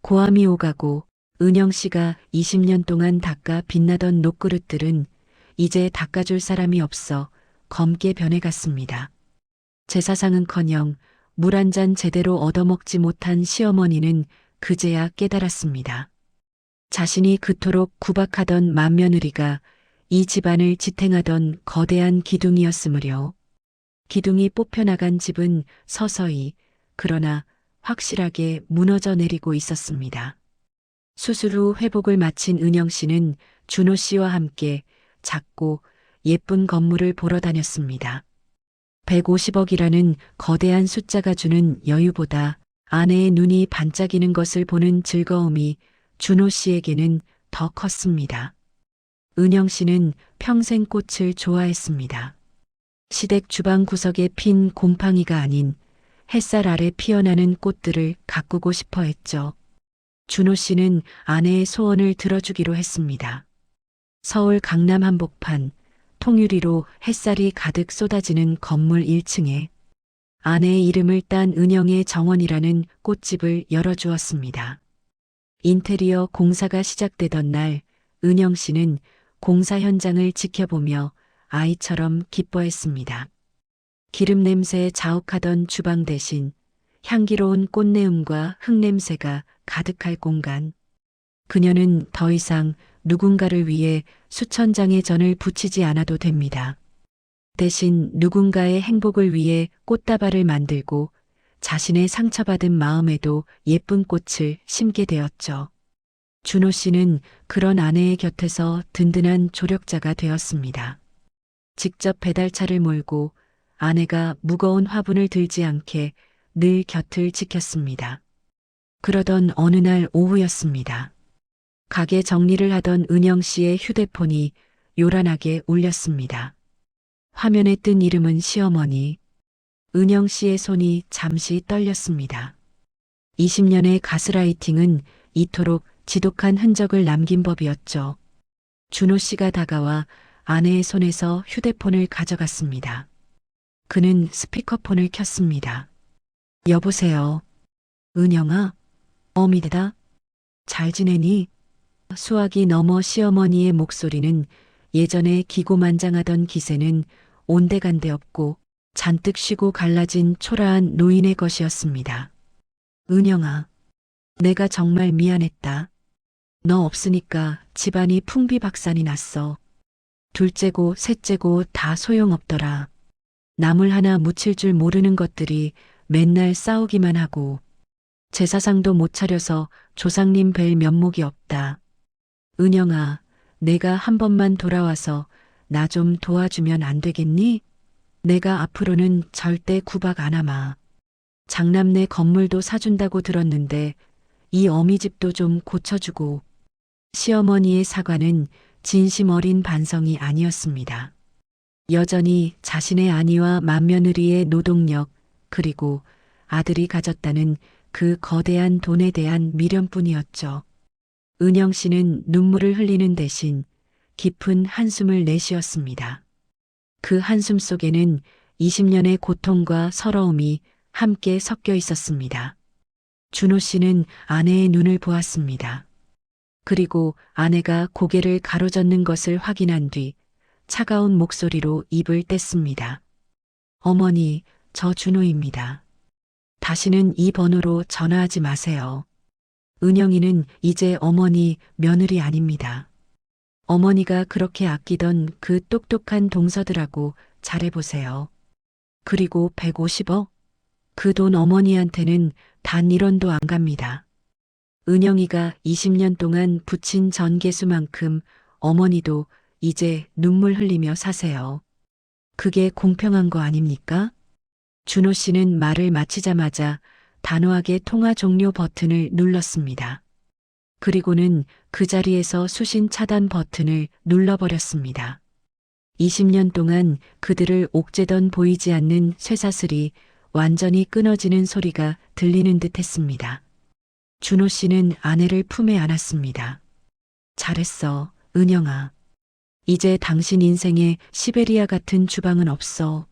고함이 오가고 은영 씨가 20년 동안 닦아 빛나던 녹그릇들은 이제 닦아줄 사람이 없어 검게 변해갔습니다. 제사상은커녕 물 한 잔 제대로 얻어먹지 못한 시어머니는 그제야 깨달았습니다. 자신이 그토록 구박하던 맏며느리가 이 집안을 지탱하던 거대한 기둥이었으므려. 기둥이 뽑혀나간 집은 서서히, 그러나 확실하게 무너져 내리고 있었습니다. 수술 후 회복을 마친 은영 씨는 준호 씨와 함께 작고 예쁜 건물을 보러 다녔습니다. 150억이라는 거대한 숫자가 주는 여유보다 아내의 눈이 반짝이는 것을 보는 즐거움이 준호 씨에게는 더 컸습니다. 은영 씨는 평생 꽃을 좋아했습니다. 시댁 주방 구석에 핀 곰팡이가 아닌 햇살 아래 피어나는 꽃들을 가꾸고 싶어 했죠. 준호 씨는 아내의 소원을 들어주기로 했습니다. 서울 강남 한복판, 통유리로 햇살이 가득 쏟아지는 건물 1층에 아내의 이름을 딴 은영의 정원이라는 꽃집을 열어주었습니다. 인테리어 공사가 시작되던 날, 은영 씨는 공사 현장을 지켜보며 아이처럼 기뻐했습니다. 기름 냄새에 자욱하던 주방 대신 향기로운 꽃내음과 흙냄새가 가득할 공간. 그녀는 더 이상 누군가를 위해 수천 장의 전을 붙이지 않아도 됩니다. 대신 누군가의 행복을 위해 꽃다발을 만들고 자신의 상처받은 마음에도 예쁜 꽃을 심게 되었죠. 준호 씨는 그런 아내의 곁에서 든든한 조력자가 되었습니다. 직접 배달차를 몰고 아내가 무거운 화분을 들지 않게 늘 곁을 지켰습니다. 그러던 어느 날 오후였습니다. 가게 정리를 하던 은영 씨의 휴대폰이 요란하게 울렸습니다. 화면에 뜬 이름은 시어머니. 은영 씨의 손이 잠시 떨렸습니다. 20년의 가스라이팅은 이토록 지독한 흔적을 남긴 법이었죠. 준호 씨가 다가와 아내의 손에서 휴대폰을 가져갔습니다. 그는 스피커폰을 켰습니다. 여보세요. 은영아, 어미다. 잘 지내니? 수화기 너머 시어머니의 목소리는 예전에 기고만장하던 기세는 온데간데 없고 잔뜩 쉬고 갈라진 초라한 노인의 것이었습니다. 은영아, 내가 정말 미안했다. 너 없으니까 집안이 풍비박산이 났어. 둘째고 셋째고 다 소용없더라. 나물 하나 묻힐 줄 모르는 것들이 맨날 싸우기만 하고. 제사상도 못 차려서 조상님 뵐 면목이 없다. 은영아, 내가 한 번만 돌아와서 나 좀 도와주면 안 되겠니? 내가 앞으로는 절대 구박 안 하마. 장남네 건물도 사준다고 들었는데 이 어미집도 좀 고쳐주고. 시어머니의 사과는 진심 어린 반성이 아니었습니다. 여전히 자신의 아내와 맏며느리의 노동력 그리고 아들이 가졌다는 그 거대한 돈에 대한 미련뿐이었죠. 은영 씨는 눈물을 흘리는 대신 깊은 한숨을 내쉬었습니다. 그 한숨 속에는 20년의 고통과 서러움이 함께 섞여 있었습니다. 준호 씨는 아내의 눈을 보았습니다. 그리고 아내가 고개를 가로젓는 것을 확인한 뒤 차가운 목소리로 입을 뗐습니다. 어머니, 저 준호입니다. 다시는 이 번호로 전화하지 마세요. 은영이는 이제 어머니 며느리 아닙니다. 어머니가 그렇게 아끼던 그 똑똑한 동서들하고 잘해보세요. 그리고 150억? 그 돈 어머니한테는 단 1원도 안 갑니다. 은영이가 20년 동안 부친 전개수만큼 어머니도 이제 눈물 흘리며 사세요. 그게 공평한 거 아닙니까? 준호 씨는 말을 마치자마자 단호하게 통화 종료 버튼을 눌렀습니다. 그리고는 그 자리에서 수신 차단 버튼을 눌러버렸습니다. 20년 동안 그들을 옥죄던 보이지 않는 쇠사슬이 완전히 끊어지는 소리가 들리는 듯 했습니다. 준호 씨는 아내를 품에 안았습니다. 잘했어, 은영아. 이제 당신 인생에 시베리아 같은 주방은 없어.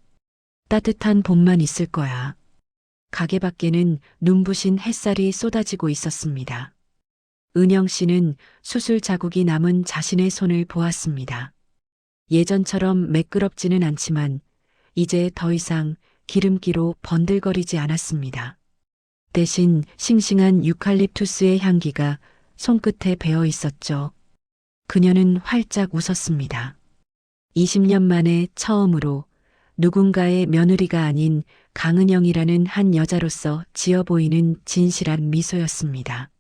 따뜻한 봄만 있을 거야. 가게 밖에는 눈부신 햇살이 쏟아지고 있었습니다. 은영 씨는 수술 자국이 남은 자신의 손을 보았습니다. 예전처럼 매끄럽지는 않지만 이제 더 이상 기름기로 번들거리지 않았습니다. 대신 싱싱한 유칼립투스의 향기가 손끝에 배어 있었죠. 그녀는 활짝 웃었습니다. 20년 만에 처음으로 누군가의 며느리가 아닌 강은영이라는 한 여자로서 지어 보이는 진실한 미소였습니다.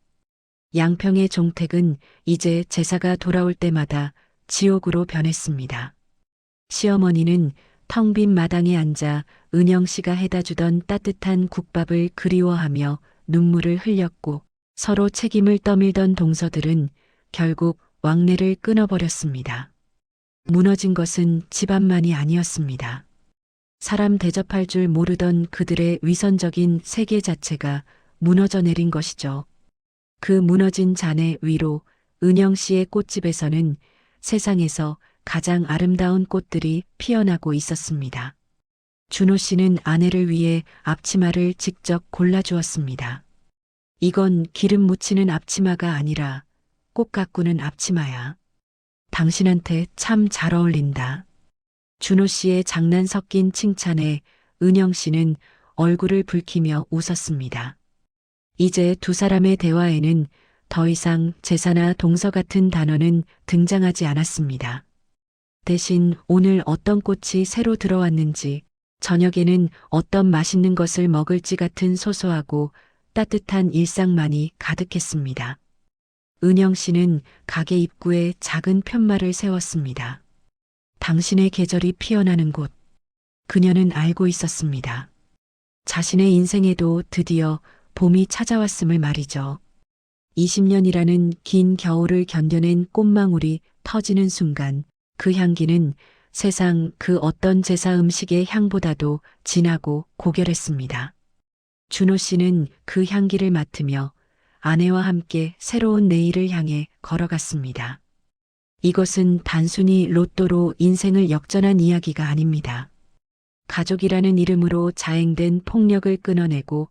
양평의 종택은 이제 제사가 돌아올 때마다 지옥으로 변했습니다. 시어머니는 텅 빈 마당에 앉아 은영 씨가 해다 주던 따뜻한 국밥을 그리워하며 눈물을 흘렸고 서로 책임을 떠밀던 동서들은 결국 왕래를 끊어버렸습니다. 무너진 것은 집안만이 아니었습니다. 사람 대접할 줄 모르던 그들의 위선적인 세계 자체가 무너져 내린 것이죠. 그 무너진 잔해 위로 은영 씨의 꽃집에서는 세상에서 가장 아름다운 꽃들이 피어나고 있었습니다. 준호 씨는 아내를 위해 앞치마를 직접 골라주었습니다. 이건 기름 묻히는 앞치마가 아니라 꽃 가꾸는 앞치마야. 당신한테 참 잘 어울린다. 준호 씨의 장난 섞인 칭찬에 은영 씨는 얼굴을 붉히며 웃었습니다. 이제 두 사람의 대화에는 더 이상 제사나 동서 같은 단어는 등장하지 않았습니다. 대신 오늘 어떤 꽃이 새로 들어왔는지, 저녁에는 어떤 맛있는 것을 먹을지 같은 소소하고 따뜻한 일상만이 가득했습니다. 은영 씨는 가게 입구에 작은 편말을 세웠습니다. 당신의 계절이 피어나는 곳. 그녀는 알고 있었습니다. 자신의 인생에도 드디어 봄이 찾아왔음을 말이죠. 20년이라는 긴 겨울을 견뎌낸 꽃망울이 터지는 순간 그 향기는 세상 그 어떤 제사 음식의 향보다도 진하고 고결했습니다. 준호 씨는 그 향기를 맡으며 아내와 함께 새로운 내일을 향해 걸어갔습니다. 이것은 단순히 로또로 인생을 역전한 이야기가 아닙니다. 가족이라는 이름으로 자행된 폭력을 끊어내고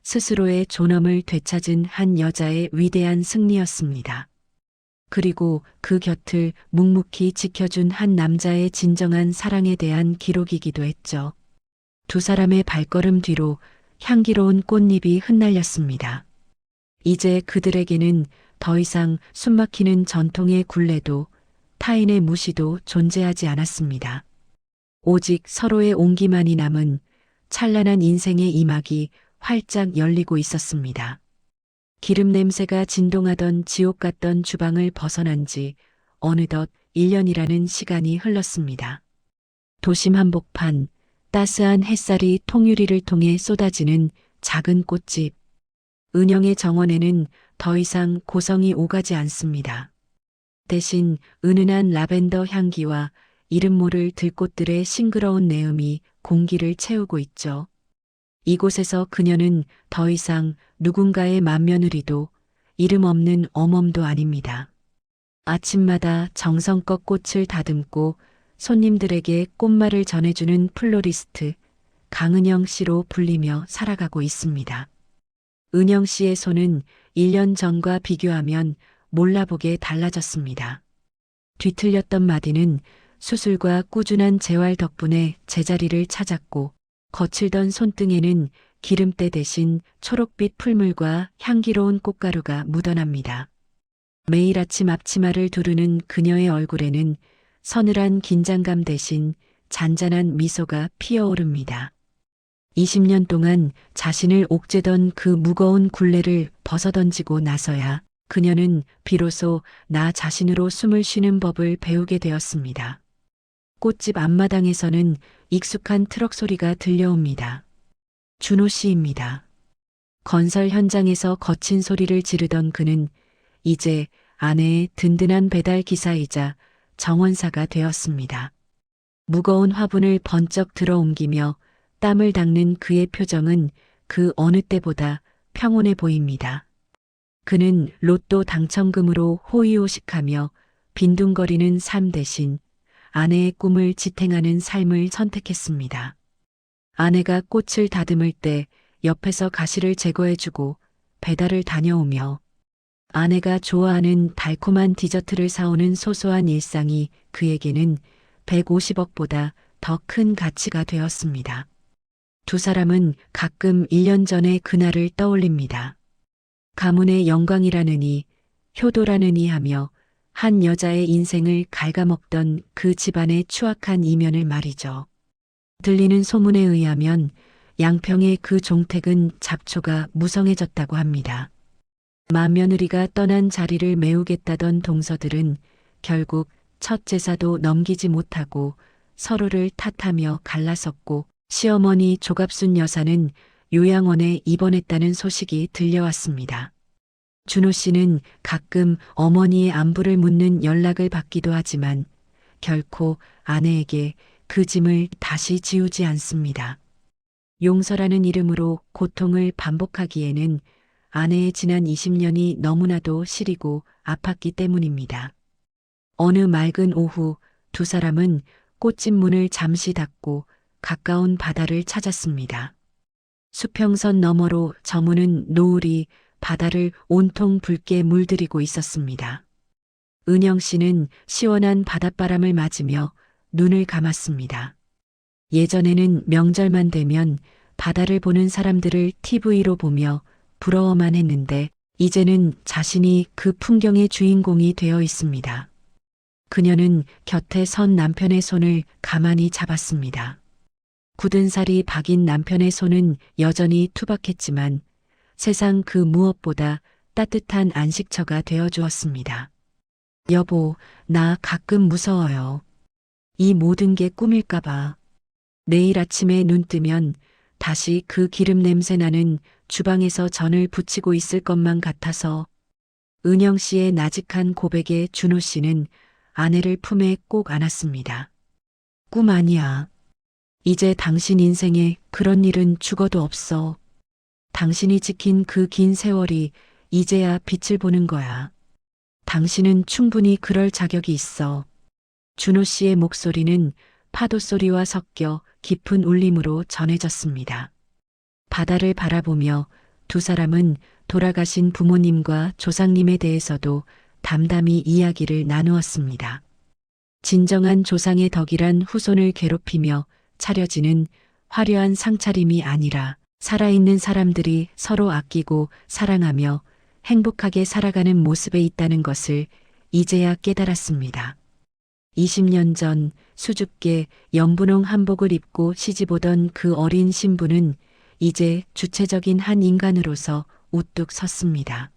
스스로의 존엄을 되찾은 한 여자의 위대한 승리였습니다. 그리고 그 곁을 묵묵히 지켜준 한 남자의 진정한 사랑에 대한 기록이기도 했죠. 두 사람의 발걸음 뒤로 향기로운 꽃잎이 흩날렸습니다. 이제 그들에게는 더 이상 숨막히는 전통의 굴레도 타인의 무시도 존재하지 않았습니다. 오직 서로의 온기만이 남은 찬란한 인생의 이막이 활짝 열리고 있었습니다. 기름 냄새가 진동하던 지옥 같던 주방을 벗어난 지 어느덧 1년이라는 시간이 흘렀습니다. 도심 한복판, 따스한 햇살이 통유리를 통해 쏟아지는 작은 꽃집. 은영의 정원에는 더 이상 고성이 오가지 않습니다. 대신 은은한 라벤더 향기와 이름 모를 들꽃들의 싱그러운 내음이 공기를 채우고 있죠. 이곳에서 그녀는 더 이상 누군가의 맏며느리도 이름 없는 어멈도 아닙니다. 아침마다 정성껏 꽃을 다듬고 손님들에게 꽃말을 전해주는 플로리스트 강은영 씨로 불리며 살아가고 있습니다. 은영 씨의 손은 1년 전과 비교하면 몰라보게 달라졌습니다. 뒤틀렸던 마디는 수술과 꾸준한 재활 덕분에 제자리를 찾았고 거칠던 손등에는 기름때 대신 초록빛 풀물과 향기로운 꽃가루가 묻어납니다. 매일 아침 앞치마를 두르는 그녀의 얼굴에는 서늘한 긴장감 대신 잔잔한 미소가 피어오릅니다. 20년 동안 자신을 옥죄던 그 무거운 굴레를 벗어던지고 나서야 그녀는 비로소 나 자신으로 숨을 쉬는 법을 배우게 되었습니다. 꽃집 앞마당에서는 익숙한 트럭 소리가 들려옵니다. 준호 씨입니다. 건설 현장에서 거친 소리를 지르던 그는 이제 아내의 든든한 배달 기사이자 정원사가 되었습니다. 무거운 화분을 번쩍 들어 옮기며 땀을 닦는 그의 표정은 그 어느 때보다 평온해 보입니다. 그는 로또 당첨금으로 호의호식하며 빈둥거리는 삶 대신 아내의 꿈을 지탱하는 삶을 선택했습니다. 아내가 꽃을 다듬을 때 옆에서 가시를 제거해주고 배달을 다녀오며 아내가 좋아하는 달콤한 디저트를 사오는 소소한 일상이 그에게는 150억보다 더 큰 가치가 되었습니다. 두 사람은 가끔 1년 전의 그날을 떠올립니다. 가문의 영광이라느니 효도라느니 하며 한 여자의 인생을 갉아먹던 그 집안의 추악한 이면을 말이죠. 들리는 소문에 의하면 양평의 그 종택은 잡초가 무성해졌다고 합니다. 맏며느리가 떠난 자리를 메우겠다던 동서들은 결국 첫 제사도 넘기지 못하고 서로를 탓하며 갈라섰고 시어머니 조갑순 여사는 요양원에 입원했다는 소식이 들려왔습니다. 준호 씨는 가끔 어머니의 안부를 묻는 연락을 받기도 하지만 결코 아내에게 그 짐을 다시 지우지 않습니다. 용서라는 이름으로 고통을 반복하기에는 아내의 지난 20년이 너무나도 시리고 아팠기 때문입니다. 어느 맑은 오후 두 사람은 꽃집 문을 잠시 닫고 가까운 바다를 찾았습니다. 수평선 너머로 저무는 노을이 바다를 온통 붉게 물들이고 있었습니다. 은영 씨는 시원한 바닷바람을 맞으며 눈을 감았습니다. 예전에는 명절만 되면 바다를 보는 사람들을 TV로 보며 부러워만 했는데 이제는 자신이 그 풍경의 주인공이 되어 있습니다. 그녀는 곁에 선 남편의 손을 가만히 잡았습니다. 굳은 살이 박인 남편의 손은 여전히 투박했지만 세상 그 무엇보다 따뜻한 안식처가 되어 주었습니다. 여보, 나 가끔 무서워요. 이 모든 게 꿈일까봐. 내일 아침에 눈 뜨면 다시 그 기름 냄새 나는 주방에서 전을 부치고 있을 것만 같아서. 은영 씨의 나직한 고백에 준호 씨는 아내를 품에 꼭 안았습니다. 꿈 아니야. 이제 당신 인생에 그런 일은 죽어도 없어. 당신이 지킨 그 긴 세월이 이제야 빛을 보는 거야. 당신은 충분히 그럴 자격이 있어. 준호 씨의 목소리는 파도 소리와 섞여 깊은 울림으로 전해졌습니다. 바다를 바라보며 두 사람은 돌아가신 부모님과 조상님에 대해서도 담담히 이야기를 나누었습니다. 진정한 조상의 덕이란 후손을 괴롭히며 차려지는 화려한 상차림이 아니라 살아있는 사람들이 서로 아끼고 사랑하며 행복하게 살아가는 모습에 있다는 것을 이제야 깨달았습니다. 20년 전 수줍게 연분홍 한복을 입고 시집 오던 그 어린 신부는 이제 주체적인 한 인간으로서 우뚝 섰습니다.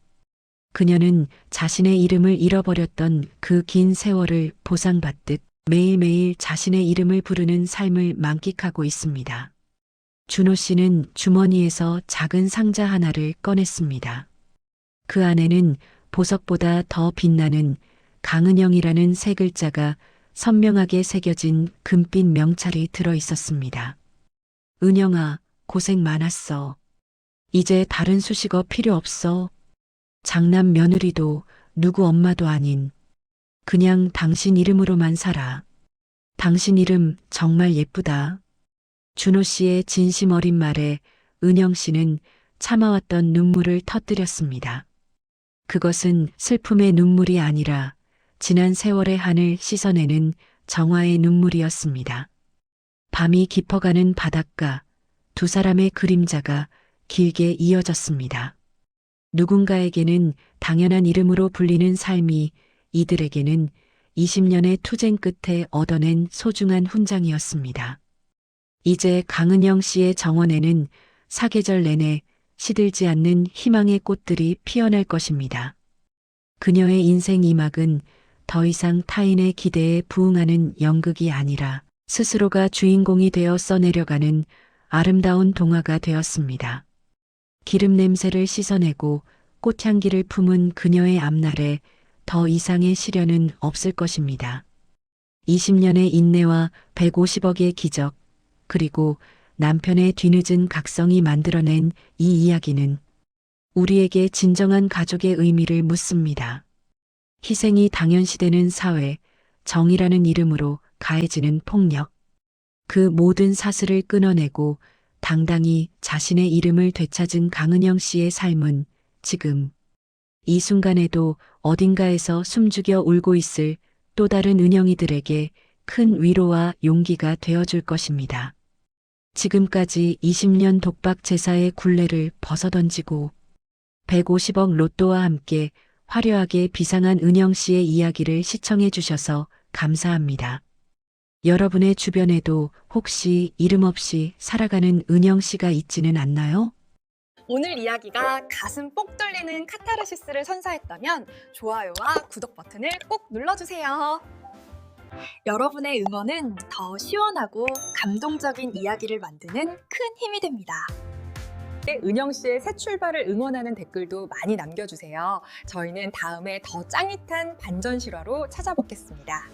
그녀는 자신의 이름을 잃어버렸던 그 긴 세월을 보상받듯 매일매일 자신의 이름을 부르는 삶을 만끽하고 있습니다. 준호 씨는 주머니에서 작은 상자 하나를 꺼냈습니다. 그 안에는 보석보다 더 빛나는 강은영이라는 세 글자가 선명하게 새겨진 금빛 명찰이 들어 있었습니다. 은영아, 고생 많았어. 이제 다른 수식어 필요 없어. 장남 며느리도 누구 엄마도 아닌 그냥 당신 이름으로만 살아. 당신 이름 정말 예쁘다. 준호 씨의 진심 어린 말에 은영 씨는 참아왔던 눈물을 터뜨렸습니다. 그것은 슬픔의 눈물이 아니라 지난 세월의 한을 씻어내는 정화의 눈물이었습니다. 밤이 깊어가는 바닷가, 두 사람의 그림자가 길게 이어졌습니다. 누군가에게는 당연한 이름으로 불리는 삶이 이들에게는 20년의 투쟁 끝에 얻어낸 소중한 훈장이었습니다. 이제 강은영 씨의 정원에는 사계절 내내 시들지 않는 희망의 꽃들이 피어날 것입니다. 그녀의 인생 이막은 더 이상 타인의 기대에 부응하는 연극이 아니라 스스로가 주인공이 되어 써내려가는 아름다운 동화가 되었습니다. 기름 냄새를 씻어내고 꽃향기를 품은 그녀의 앞날에 더 이상의 시련은 없을 것입니다. 20년의 인내와 150억의 기적, 그리고 남편의 뒤늦은 각성이 만들어낸 이 이야기는 우리에게 진정한 가족의 의미를 묻습니다. 희생이 당연시되는 사회, 정의라는 이름으로 가해지는 폭력. 그 모든 사슬을 끊어내고 당당히 자신의 이름을 되찾은 강은영 씨의 삶은 지금 이 순간에도 어딘가에서 숨죽여 울고 있을 또 다른 은영이들에게 큰 위로와 용기가 되어줄 것입니다. 지금까지 20년 독박 제사의 굴레를 벗어던지고 150억 로또와 함께 화려하게 비상한 은영 씨의 이야기를 시청해 주셔서 감사합니다. 여러분의 주변에도 혹시 이름 없이 살아가는 은영 씨가 있지는 않나요? 오늘 이야기가 가슴 뽕 뚫리는 카타르시스를 선사했다면 좋아요와 구독 버튼을 꼭 눌러주세요. 여러분의 응원은 더 시원하고 감동적인 이야기를 만드는 큰 힘이 됩니다. 은영 씨의 새 출발을 응원하는 댓글도 많이 남겨주세요. 저희는 다음에 더 짱잇한 반전 실화로 찾아뵙겠습니다.